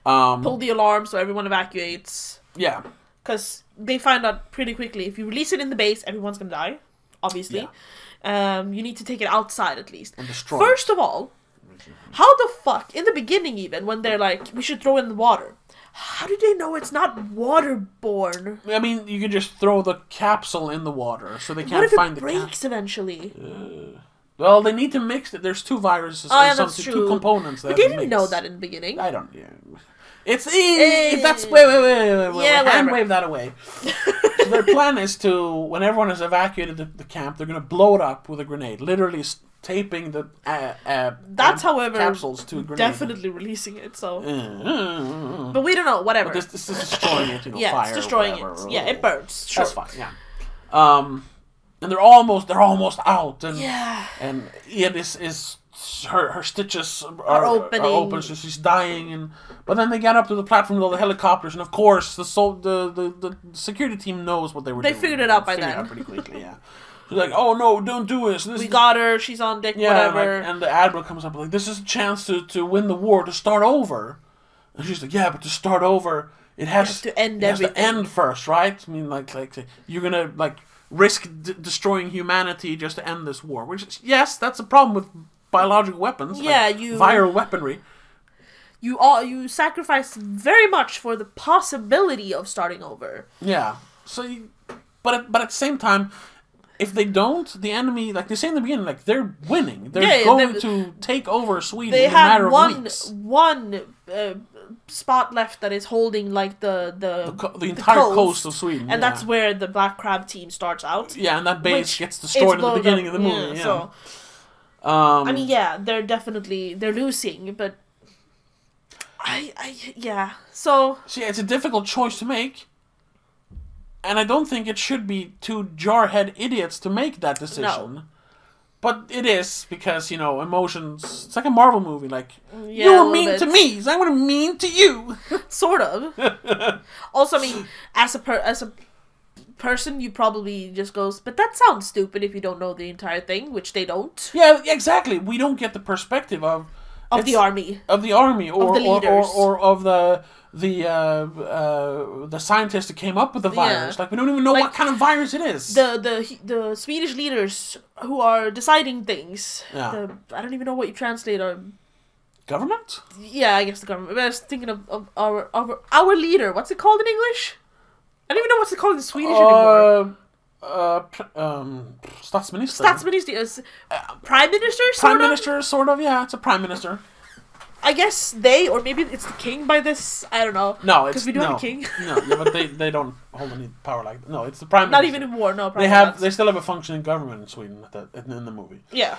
Pull the alarm so everyone evacuates. Yeah. Because they find out pretty quickly, if you release it in the base, everyone's going to die, obviously. Yeah. You need to take it outside at least. And destroy First of all, how the fuck, in the beginning even, when they're like, we should throw in the water, how do they know it's not waterborne? I mean, you can just throw the capsule in the water so they can't find the capsule. What if it breaks eventually? Well, they need to mix it. There's 2 viruses. That's true. 2 components. But they didn't know that in the beginning. I don't. Yeah. It's that's wait. Yeah, hand wave that away. So their plan is to, when everyone has evacuated the camp, they're going to blow it up with a grenade, literally taping the that's however capsules to a grenade. Definitely releasing it. So, but we don't know. Whatever. But this is destroying it. Yeah, fire. It's destroying it. Yeah, it burns. Sure. That's fine. Yeah. And they're almost out, and Ian is her stitches are open, so she's dying, but then they get up to the platform with all the helicopters, and of course the security team knows what they were doing. They figured it out by then. Pretty quickly, yeah. She's like, oh no, don't do this. We got her, she's on deck, whatever. And the admiral comes up like, this is a chance to win the war, to start over. And she's like, yeah, but to start over, it has to end everything. It has to end first, right? I mean, like you're gonna risk destroying humanity just to end this war. Which, yes, that's a problem with biological weapons. Yeah, viral weaponry. You sacrifice very much for the possibility of starting over. Yeah. So, but at the same time, if they don't, the enemy, like they say in the beginning, like they're winning. They're going to take over Sweden in a matter of weeks. One spot left that is holding like the entire coast of Sweden, and that's where the Black Crab team starts out. Yeah, and that base gets destroyed at the beginning of the movie. Yeah. So, I mean, they're losing, but So it's a difficult choice to make. And I don't think it should be 2 jarhead idiots to make that decision. No. But it is, because, emotions... It's like a Marvel movie, like, you were mean to me, so I'm going to be mean to you. Sort of. Also, I mean, as a person, you probably just goes, but that sounds stupid if you don't know the entire thing, which they don't. Yeah, exactly. We don't get the perspective of the army. Of the army, or of the leaders. Or of the scientists that came up with the virus. Like, we don't even know what kind of virus it is. The Swedish leaders who are deciding things. Yeah. I don't even know what you translate. Government? Yeah, I guess the government. But I was thinking of our leader. What's it called in English? I don't even know what's it called in Swedish anymore. Statsminister. Statsminister is Prime Minister, sort of? Prime Minister, sort of, yeah. It's a Prime Minister. I guess they, or maybe it's the king by this. I don't know. No, because we do have a king. No, yeah, but they don't hold any power like that. No, it's the prime minister. Not even in war. No, they still have a functioning government in Sweden in the movie. Yeah.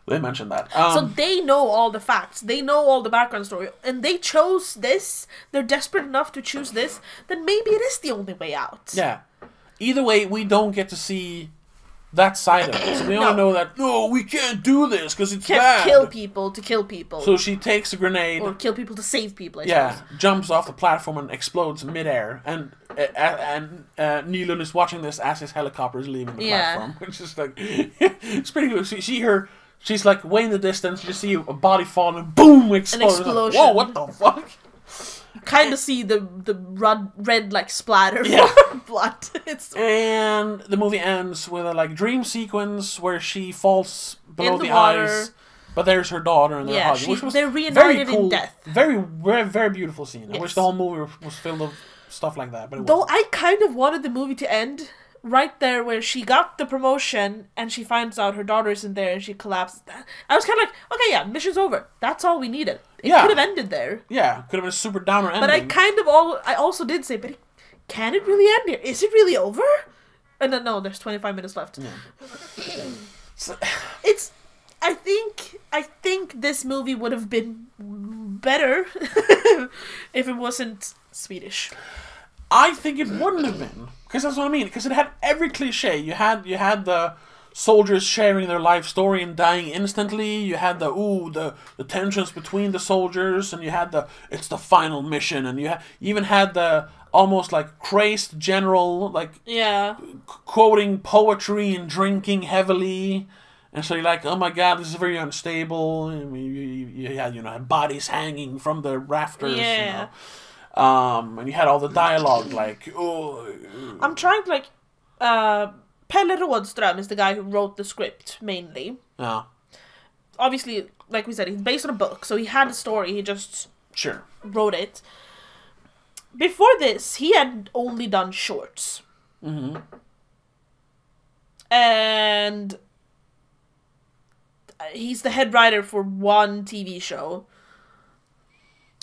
They mentioned that. So they know all the facts. They know all the background story. And they chose this. They're desperate enough to choose this. Then maybe it is the only way out. Yeah. Either way, we don't get to see that side of it. So we only know that, no, we can't do this because it's bad. Kill people to kill people. So she takes a grenade. Or kill people to save people, I suppose. Jumps off the platform and explodes midair. And Nilun is watching this as his helicopter is leaving the platform. Which is like, it's pretty good. She's like way in the distance. You see a body fall and boom, explodes. An explosion. Like, whoa, what the fuck? Kind of see the red like splatter blood. And the movie ends with a like dream sequence where she falls below the water. ice. But there's her daughter and they're hugging, which was they're reunited very cool, in death. Very, very, very beautiful scene. Yes. I wish the whole movie was filled with stuff like that. But though I kind of wanted the movie to end right there where she got the promotion and she finds out her daughter isn't there and she collapses. I was kind of like, okay, yeah, mission's over. That's all we needed. It could have ended there. Yeah, could have been a super downer ending. But I also did say, but can it really end here? Is it really over? And then no, there's 25 minutes left. Yeah. I think this movie would have been better if it wasn't Swedish. I think it wouldn't have been, because that's what I mean. Because it had every cliche. You had the soldiers sharing their life story and dying instantly. You had the tensions between the soldiers, and you had it's the final mission, and you even had the almost like crazed general quoting poetry and drinking heavily. And so you're like, oh my god, this is very unstable. And you had bodies hanging from the rafters. Yeah. And you had all the dialogue like, oh. I'm trying to Pelle Rådström is the guy who wrote the script mainly. Yeah. Obviously, like we said, he's based on a book, so he had a story. He just wrote it. Before this, he had only done shorts. Mm-hmm. And he's the head writer for one TV show.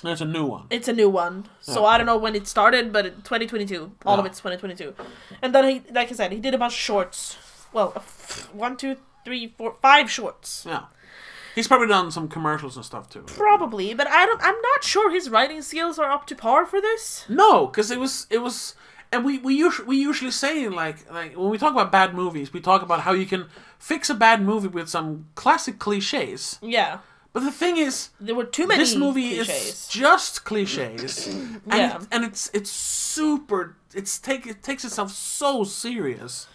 It's a new one. It's a new one. So I don't know when it started, but 2022. All of it's 2022. And then he, like I said, he did a bunch of shorts. Well, 1, 2, 3, 4, 5 shorts. Yeah. He's probably done some commercials and stuff too. Probably, but I'm not sure his writing skills are up to par for this. No, because it was and we usually say like when we talk about bad movies, we talk about how you can fix a bad movie with some classic cliches. Yeah. But the thing is, there were too many. This movie cliches. Is just cliches, and it's super. It takes itself so serious.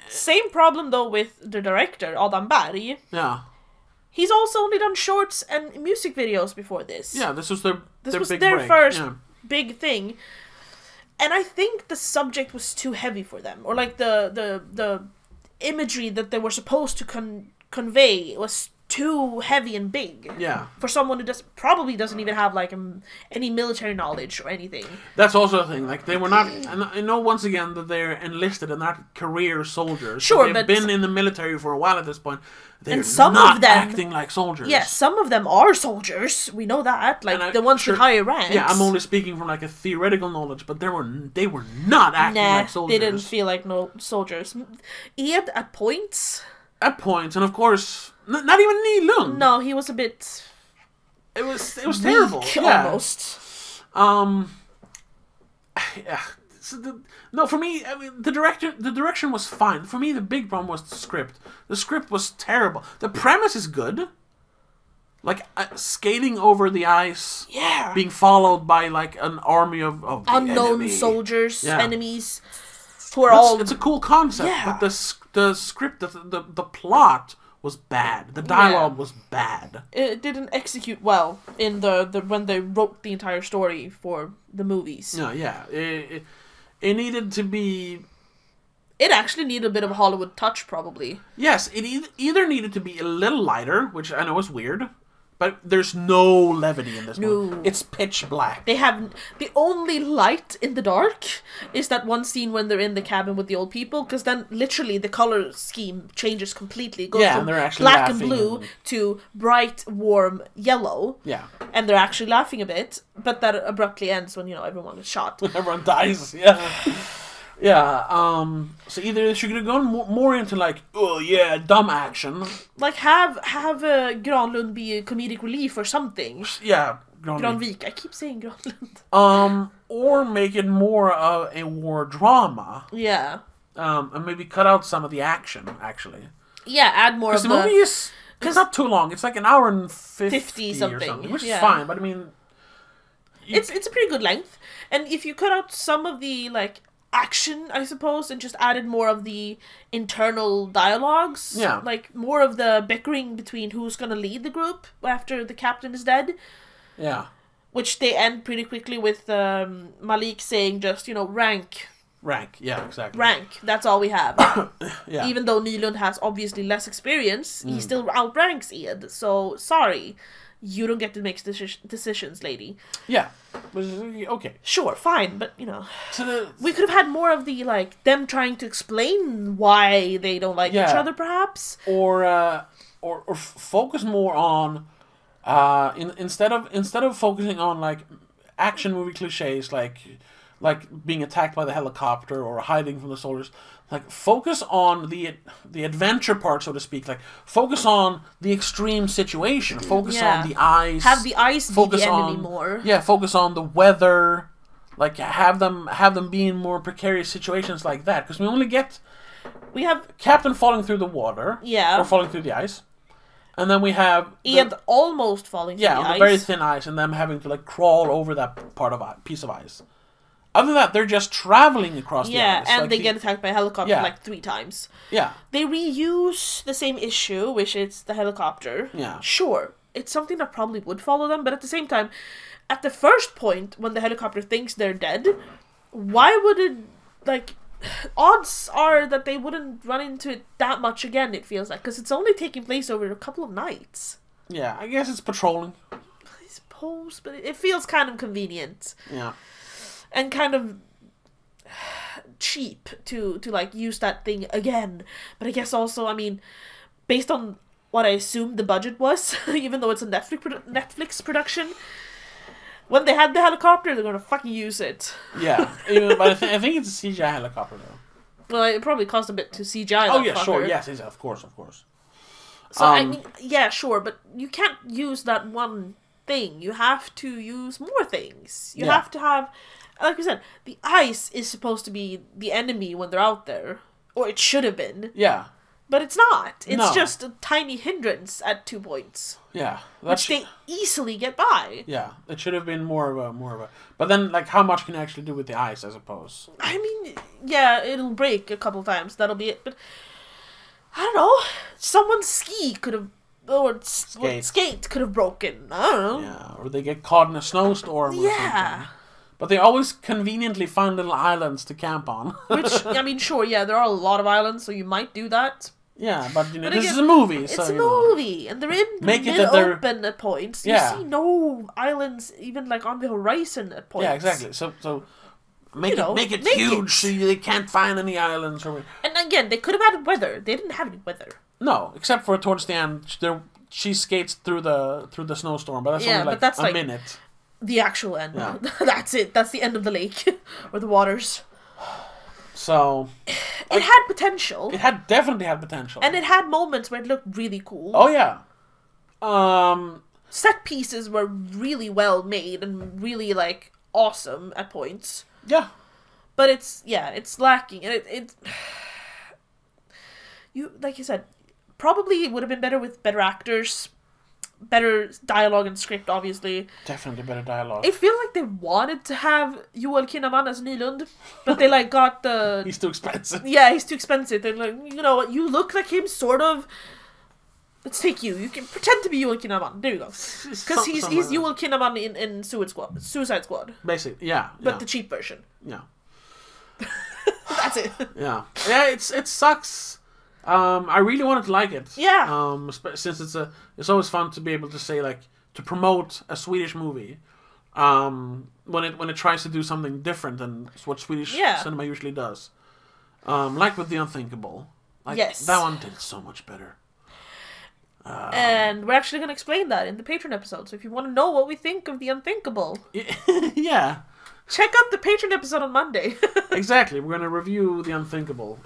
Same problem though with the director Adam Berg. Yeah, he's also only done shorts and music videos before this. Yeah, this was their big first big thing, and I think the subject was too heavy for them, or like the imagery that they were supposed to convey was too heavy and big. Yeah. For someone who probably doesn't even have like any military knowledge or anything. That's also a thing. Like they were not. And I know once again that they're enlisted and not career soldiers. Sure, they've been in the military for a while at this point. They're some not of them acting like soldiers. Yeah, some of them are soldiers. We know that. Like the ones with higher ranks. Yeah, I'm only speaking from like a theoretical knowledge, but they were not acting like soldiers. They didn't feel like soldiers. Ed at points. At points, and of course. Not even Nilun. No, he was a bit. It was terrible. Almost. Yeah. No, for me, I mean, the direction was fine. For me, the big problem was the script. The script was terrible. The premise is good. Like skating over the ice. Yeah. Being followed by like an army of unknown soldiers, enemies. Who are it's a cool concept, but the script, the plot was bad. The dialogue was bad. It didn't execute well in the when they wrote the entire story for the movies. No, yeah. It needed to be. It actually needed a bit of a Hollywood touch, probably. Yes, it either needed to be a little lighter, which I know is weird, But there's no levity in this movie. It's pitch black. They have... The only light in the dark is that one scene when they're in the cabin with the old people, because then literally the color scheme changes completely. It goes from black and blue to bright, warm yellow. Yeah. And they're actually laughing a bit, but that abruptly ends when, everyone is shot. Everyone dies, yeah. Yeah, so either they should have gone more into dumb action. Like have Granlund be a comedic relief or something. Yeah, Granvik. I keep saying Granlund. Or make it more of a war drama. Yeah. And maybe cut out some of the action, actually. Yeah, add more of the movie is... It's not too long. It's like an hour and 50 something. Or something, which is fine, but I mean... It's a pretty good length. And if you cut out some of the, action, I suppose, and just added more of the internal dialogues. Yeah. Like, more of the bickering between who's gonna lead the group after the captain is dead. Yeah. Which they end pretty quickly with Malik saying just, rank. Rank, yeah, exactly. Rank, that's all we have. Yeah. Even though Nylund has obviously less experience, he still outranks Ed. So, sorry. You don't get to make decisions, lady. Yeah. Okay. Sure, fine, but, we could have had more of the, them trying to explain why they don't like each other, perhaps. Or focus more on, instead of focusing on, action movie cliches, like being attacked by the helicopter or hiding from the soldiers, focus on the adventure part, so to speak. Focus on the extreme situation. Focus on the ice. Have the ice be the enemy more. Yeah, focus on the weather. Have them be in more precarious situations like that. Because we have Captain falling through the water. Yeah. Or falling through the ice. And then we have Ed almost falling through the ice. Yeah, on the very thin ice, and them having to crawl over that piece of ice. Other than that, they're just traveling across the ice. Yeah, and they get attacked by a helicopter 3 times. Yeah. They reuse the same issue, which is the helicopter. Yeah. Sure, it's something that probably would follow them, but at the same time, at the first point, when the helicopter thinks they're dead, why would it, odds are that they wouldn't run into it that much again, it feels like, because it's only taking place over a couple of nights. Yeah, I guess it's patrolling. I suppose, but it feels kind of convenient. Yeah. And kind of cheap to use that thing again. But I guess also, based on what I assumed the budget was, even though it's a Netflix production, when they had the helicopter, they're gonna fucking use it. Yeah, but I think it's a CGI helicopter though. Well, it probably cost a bit to CGI. Oh yeah, fucker. Sure, yes, of course. So yeah, sure, but you can't use that one thing. You have to use more things. You have to have. Like we said, the ice is supposed to be the enemy when they're out there. Or it should have been. Yeah. But it's not. It's just a tiny hindrance at 2 points. Yeah. Which they easily get by. Yeah. It should have been more of a... But then, how much can you actually do with the ice, I suppose? Yeah, it'll break a couple times. That'll be it. But, I don't know. Someone's ski could have... Or skate could have broken. I don't know. Yeah. Or they get caught in a snowstorm or something. But they always conveniently find little islands to camp on. Which, sure, yeah, there are a lot of islands, so you might do that. Yeah, but, this is a movie, so, it's a movie, and they're in mid-open at points. You see no islands even, on the horizon at points. Yeah, exactly. So make it huge so they can't find any islands. And again, they could have had weather. They didn't have any weather. No, except for towards the end, she skates through the snowstorm, but that's only that's a minute. The actual end. Yeah. That's it. That's the end of the lake. Or the waters. So... It had potential. It definitely had potential. And it had moments where it looked really cool. Oh, yeah. Set pieces were really well made and really, awesome at points. Yeah. But it's lacking. And it you, like you said, probably it would have been better with better actors. Better dialogue and script, obviously. Definitely better dialogue. It feels like they wanted to have Joel Kinnaman as Nylund, but they got the... He's too expensive. Yeah, he's too expensive. They're you know what, you look like him, sort of. Let's take you. You can pretend to be Joel Kinnaman. There you go. Because he's Joel Kinnaman in Suicide Squad. Basically, yeah. But the cheap version. Yeah. That's it. Yeah. Yeah, it sucks. I really wanted to like it. Yeah. Since it's always fun to be able to say like to promote a Swedish movie. When it tries to do something different than what Swedish cinema usually does. Like with The Unthinkable. Like, yes. That one did so much better. And we're actually going to explain that in the Patreon episode. So if you want to know what we think of The Unthinkable... yeah. Check out the Patreon episode on Monday. Exactly. We're going to review The Unthinkable.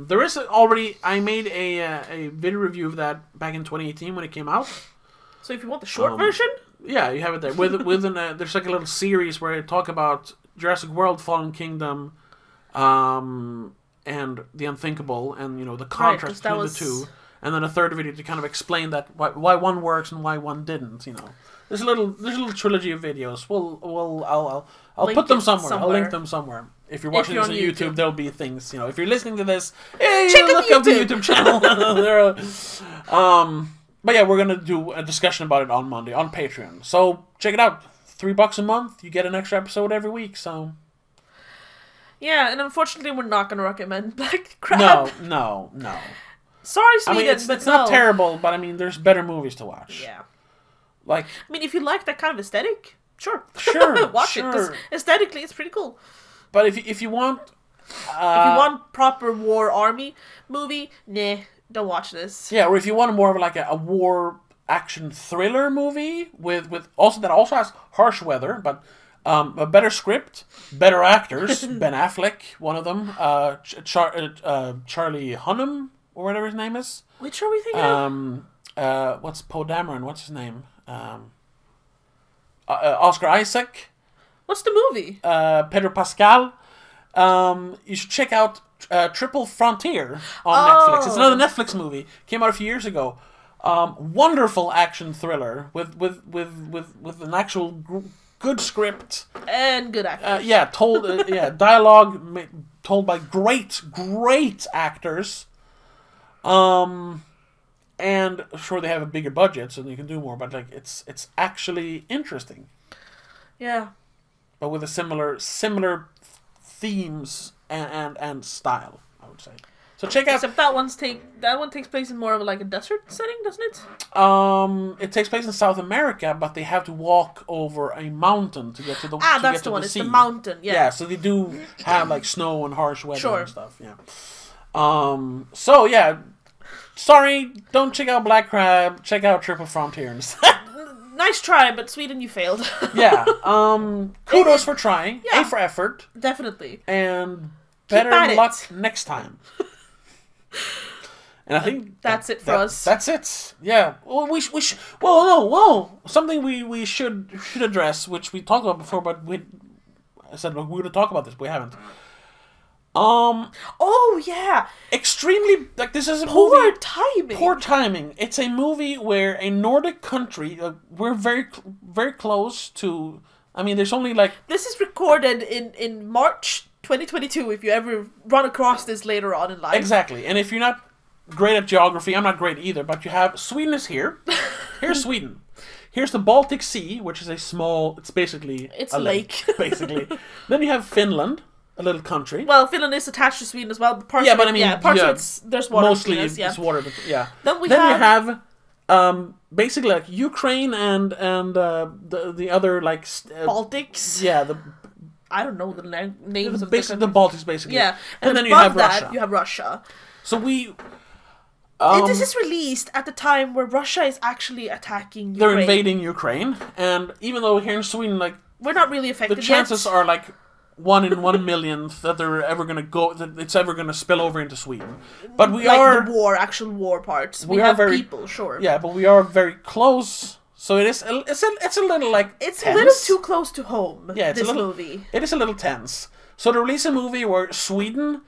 There is already... I made a video review of that back in 2018 when it came out. So if you want the short version... Yeah, you have it there. There's like a little series where I talk about Jurassic World, Fallen Kingdom, and The Unthinkable, and the contrast between the two. And then a third video to kind of explain that why one works and why one didn't. There's a little trilogy of videos. I'll put them somewhere. I'll link them somewhere. If you're watching this on YouTube, there'll be things. If you're listening to this, look up the YouTube channel. But yeah, we're gonna do a discussion about it on Monday on Patreon. So check it out. $3 a month, you get an extra episode every week. So yeah, and unfortunately, we're not gonna recommend Black Crab. No. Sorry, Sweden, it's not terrible, but there's better movies to watch. Yeah. Like, if you like that kind of aesthetic, sure, watch it because aesthetically it's pretty cool. But if you want, proper war army movie, nah. Don't watch this. Yeah, or if you want more of like a war action thriller movie that also has harsh weather, but a better script, better actors. Ben Affleck, one of them. Charlie Hunnam, or whatever his name is. Which are we thinking of? What's Poe Dameron? What's his name? Oscar Isaac. What's the movie? Pedro Pascal. You should check out Triple Frontier on Netflix. It's another Netflix movie. Came out a few years ago. Wonderful action thriller with an actual good script and good actors. Dialogue told by great actors. And sure, they have a bigger budget, so you can do more. But it's actually interesting. Yeah. But with a similar themes and style, I would say. So check out. Except that one takes place in more of like a desert setting, doesn't it? It takes place in South America, but they have to walk over a mountain to get to the that's the one. It's the mountain. Yeah. Yeah. So they do have like snow and harsh weather and stuff. Yeah. So yeah. Sorry, don't check out Black Crab. Check out Triple Frontier instead. Nice try, but Sweden, you failed. Yeah. Kudos for trying. Yeah. A for effort. Definitely. And better luck next time. And I think that's it for us. That's it. Yeah. Well, something we should address, which we talked about before, but I said we're going to talk about this. We haven't. Oh yeah. Extremely this is a poor movie. Poor timing. It's a movie where a Nordic country. We're very very close to. There's only this is recorded in March 2022. If you ever run across this later on in life. Exactly, and if you're not great at geography, I'm not great either. But you have Sweden is here. Here's Sweden. Here's the Baltic Sea, which is a small. It's basically a lake. Basically, then you have Finland. A little country. Well, Finland is attached to Sweden as well. Parts of there's water. Mostly it's water, but yeah. Then you have basically like Ukraine and the other like Baltics. Yeah, I don't know the names of the Baltics basically. Yeah, and then you have Russia. You have Russia. So we. This is released at the time where Russia is actually attacking Ukraine. They're invading Ukraine, and even though here in Sweden, we're not really affected. The chances are 1 in 1 millionth that they're ever going to go, that it's ever going to spill over into Sweden. But we are the actual war parts. We have people, sure. Yeah, but we are very close. So it's a little it's tense. A little too close to home. Yeah, this movie. It is a little tense. So to release a movie where Sweden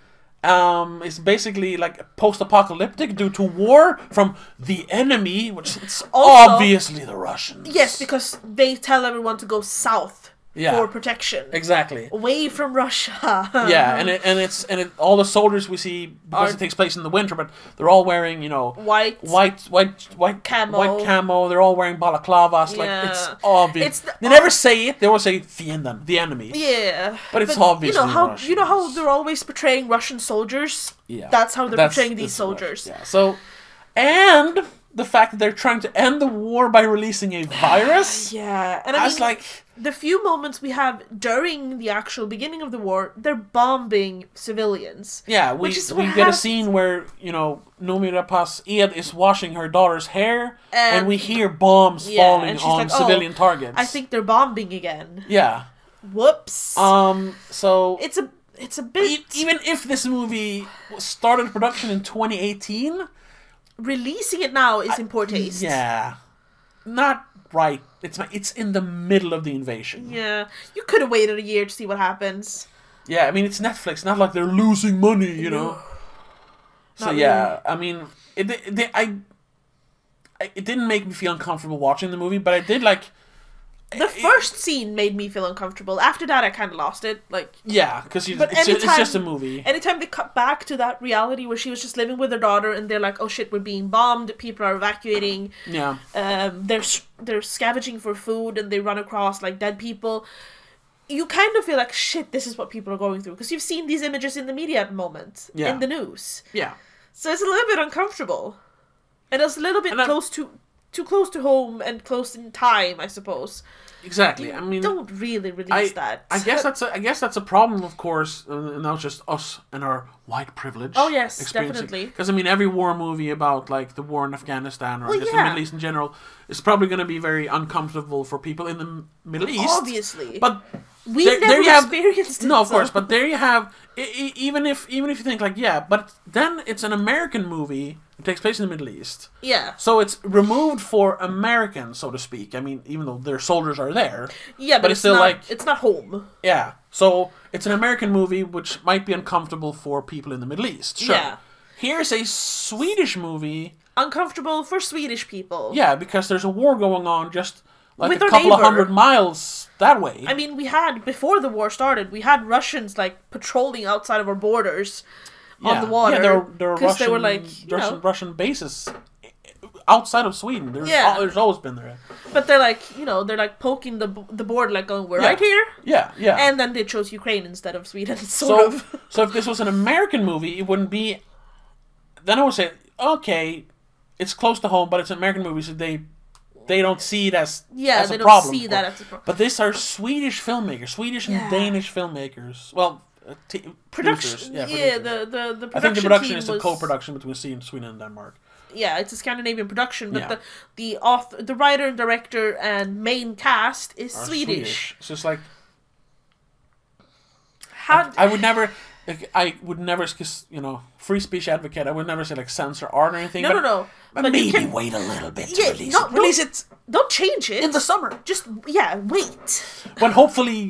is basically post-apocalyptic due to war from the enemy, which is obviously the Russians. Yes, because they tell everyone to go south for protection. Exactly. Away from Russia. Yeah, and all the soldiers we see, because it takes place in the winter, but they're all wearing, white camo. They're all wearing balaclavas. Like, it's obvious. They never say it. They always say the enemy. Yeah. But it's obvious. You know how they're always portraying Russian soldiers? Yeah. That's how they're portraying these soldiers. Yeah. So, and the fact that they're trying to end the war by releasing a virus. Yeah. And I mean, the few moments we have during the actual beginning of the war, they're bombing civilians. Yeah, we get a scene where, noomi rapace Ed is washing her daughter's hair, and we hear bombs falling on civilian targets. I think they're bombing again. Yeah. Whoops. So it's a bit... Even if this movie started production in 2018... Releasing it now is in poor taste. Yeah. Not right. It's in the middle of the invasion. Yeah. You could have waited a year to see what happens. Yeah, I mean, it's Netflix. Not like they're losing money, you know? So, yeah. I mean, it didn't make me feel uncomfortable watching the movie, but I did, like... The first scene made me feel uncomfortable. After that, I kind of lost it. Yeah, because it's just a movie. Anytime they cut back to that reality where she was just living with her daughter, and they're like, "Oh shit, we're being bombed. People are evacuating. Yeah. They're scavenging for food, and they run across dead people." You kind of feel like, shit, this is what people are going through, because you've seen these images in the media at the moment, in the news. Yeah. So it's a little bit uncomfortable, and it's a little bit too close to home and close in time, I suppose. Exactly. I mean, don't really release that. I guess that's a problem, of course, and not just us and our white privilege. Oh yes, definitely. Because I mean, every war movie about the war in Afghanistan or just the Middle East in general is probably going to be very uncomfortable for people in the Middle East. Obviously, but we've never experienced it. No, of course, but there you have. Even if you think but then it's an American movie. It takes place in the Middle East. Yeah. So it's removed for Americans, so to speak. I mean, even though their soldiers are there. Yeah, but it's still it's not home. Yeah. So it's an American movie which might be uncomfortable for people in the Middle East. Sure. Yeah. Here's a Swedish movie. Uncomfortable for Swedish people. Yeah, because there's a war going on just with a couple of 100 miles that way. I mean, before the war started, we had Russians patrolling outside of our borders. On the water. Yeah, there were Russian bases outside of Sweden. There's always been there. But they're poking the board, going, we're right here. Yeah, yeah. And then they chose Ukraine instead of Sweden, So if this was an American movie, it wouldn't be... Then I would say, okay, it's close to home, but it's an American movie, so they don't see it as a problem. See that as a problem. But these are Swedish filmmakers, Swedish and Danish filmmakers. Well... production, the production. I think the production is a co-production between Sweden and Denmark. Yeah, it's a Scandinavian production, but the author, the writer, director, and main cast is Swedish. So it's I would never, because free speech advocate. I would never say censor art or anything. No. But maybe wait a little bit to release it. Release it. Don't change it in the summer. Just wait. When hopefully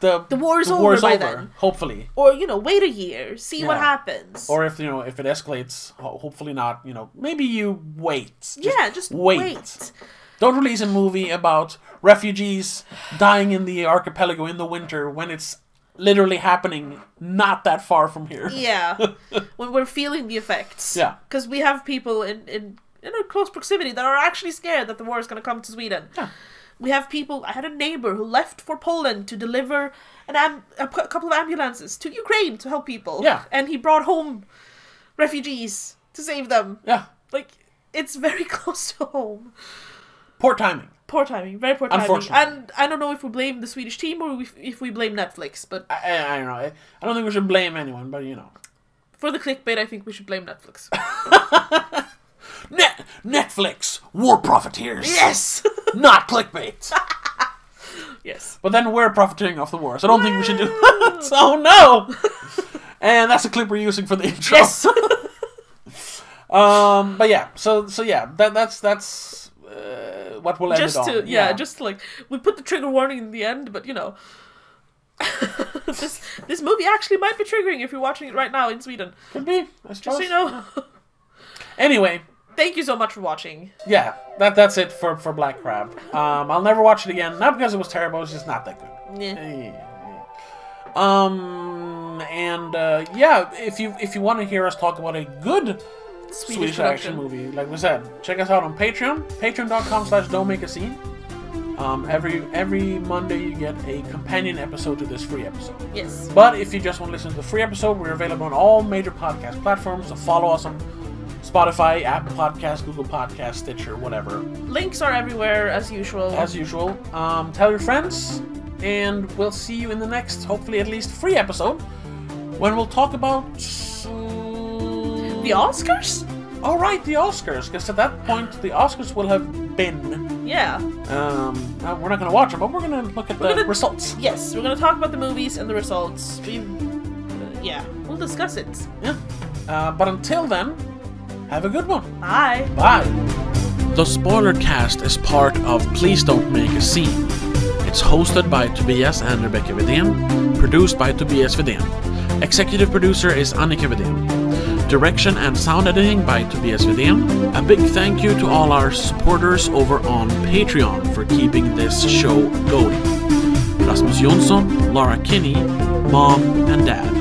the war is over by then. Hopefully. Or wait a year, see what happens. Or if if it escalates, hopefully not. Maybe you wait. Just wait. Don't release a movie about refugees dying in the archipelago in the winter when it's literally happening not that far from here. Yeah. When we're feeling the effects. Yeah. Because we have people in a close proximity that are actually scared that the war is going to come to Sweden. Yeah. We have people... I had a neighbor who left for Poland to deliver a couple of ambulances to Ukraine to help people. Yeah. And he brought home refugees to save them. Yeah. It's very close to home. Poor timing. Poor timing. Very poor timing. Unfortunately. And I don't know if we blame the Swedish team or if we blame Netflix, but... I don't know. I don't think we should blame anyone, but For the clickbait, I think we should blame Netflix. Netflix, war profiteers. Yes! Not clickbait. Yes. But then we're profiteering off the war, so I don't think we should do that. Oh no! And that's a clip we're using for the intro. Yes! But yeah, so yeah, that's what we'll end it on. Just we put the trigger warning in the end, but this movie actually might be triggering if you're watching it right now in Sweden. Could be. Just so you know. Anyway, thank you so much for watching. Yeah, that's it for Black Crab. I'll never watch it again. Not because it was terrible, it's just not that good. Yeah. If you want to hear us talk about a good Swedish action movie, like we said, check us out on Patreon, patreon.com/don'tmakeascene. Every Monday you get a companion episode to this free episode. Yes. But if you just want to listen to the free episode, we're available on all major podcast platforms. So follow us on Spotify, Apple Podcasts, Google Podcasts, Stitcher, whatever. Links are everywhere as usual. Tell your friends, and we'll see you in the next, hopefully at least free episode, when we'll talk about the Oscars. All right, the Oscars, because at that point the Oscars will have been. Yeah. We're not going to watch them, but we're going to look at the results. Yes, we're going to talk about the movies and the results. We'll discuss it. Yeah. But until then, have a good one. Bye. Bye. The Spoilercast is part of Please Don't Make a Scene. It's hosted by Tobias and Rebecca Widén, produced by Tobias Widén. Executive producer is Annika Widén. Direction and sound editing by Tobias Widén. A big thank you to all our supporters over on Patreon for keeping this show going. Rasmus Jonsson, Laura Kinney, Mom and Dad.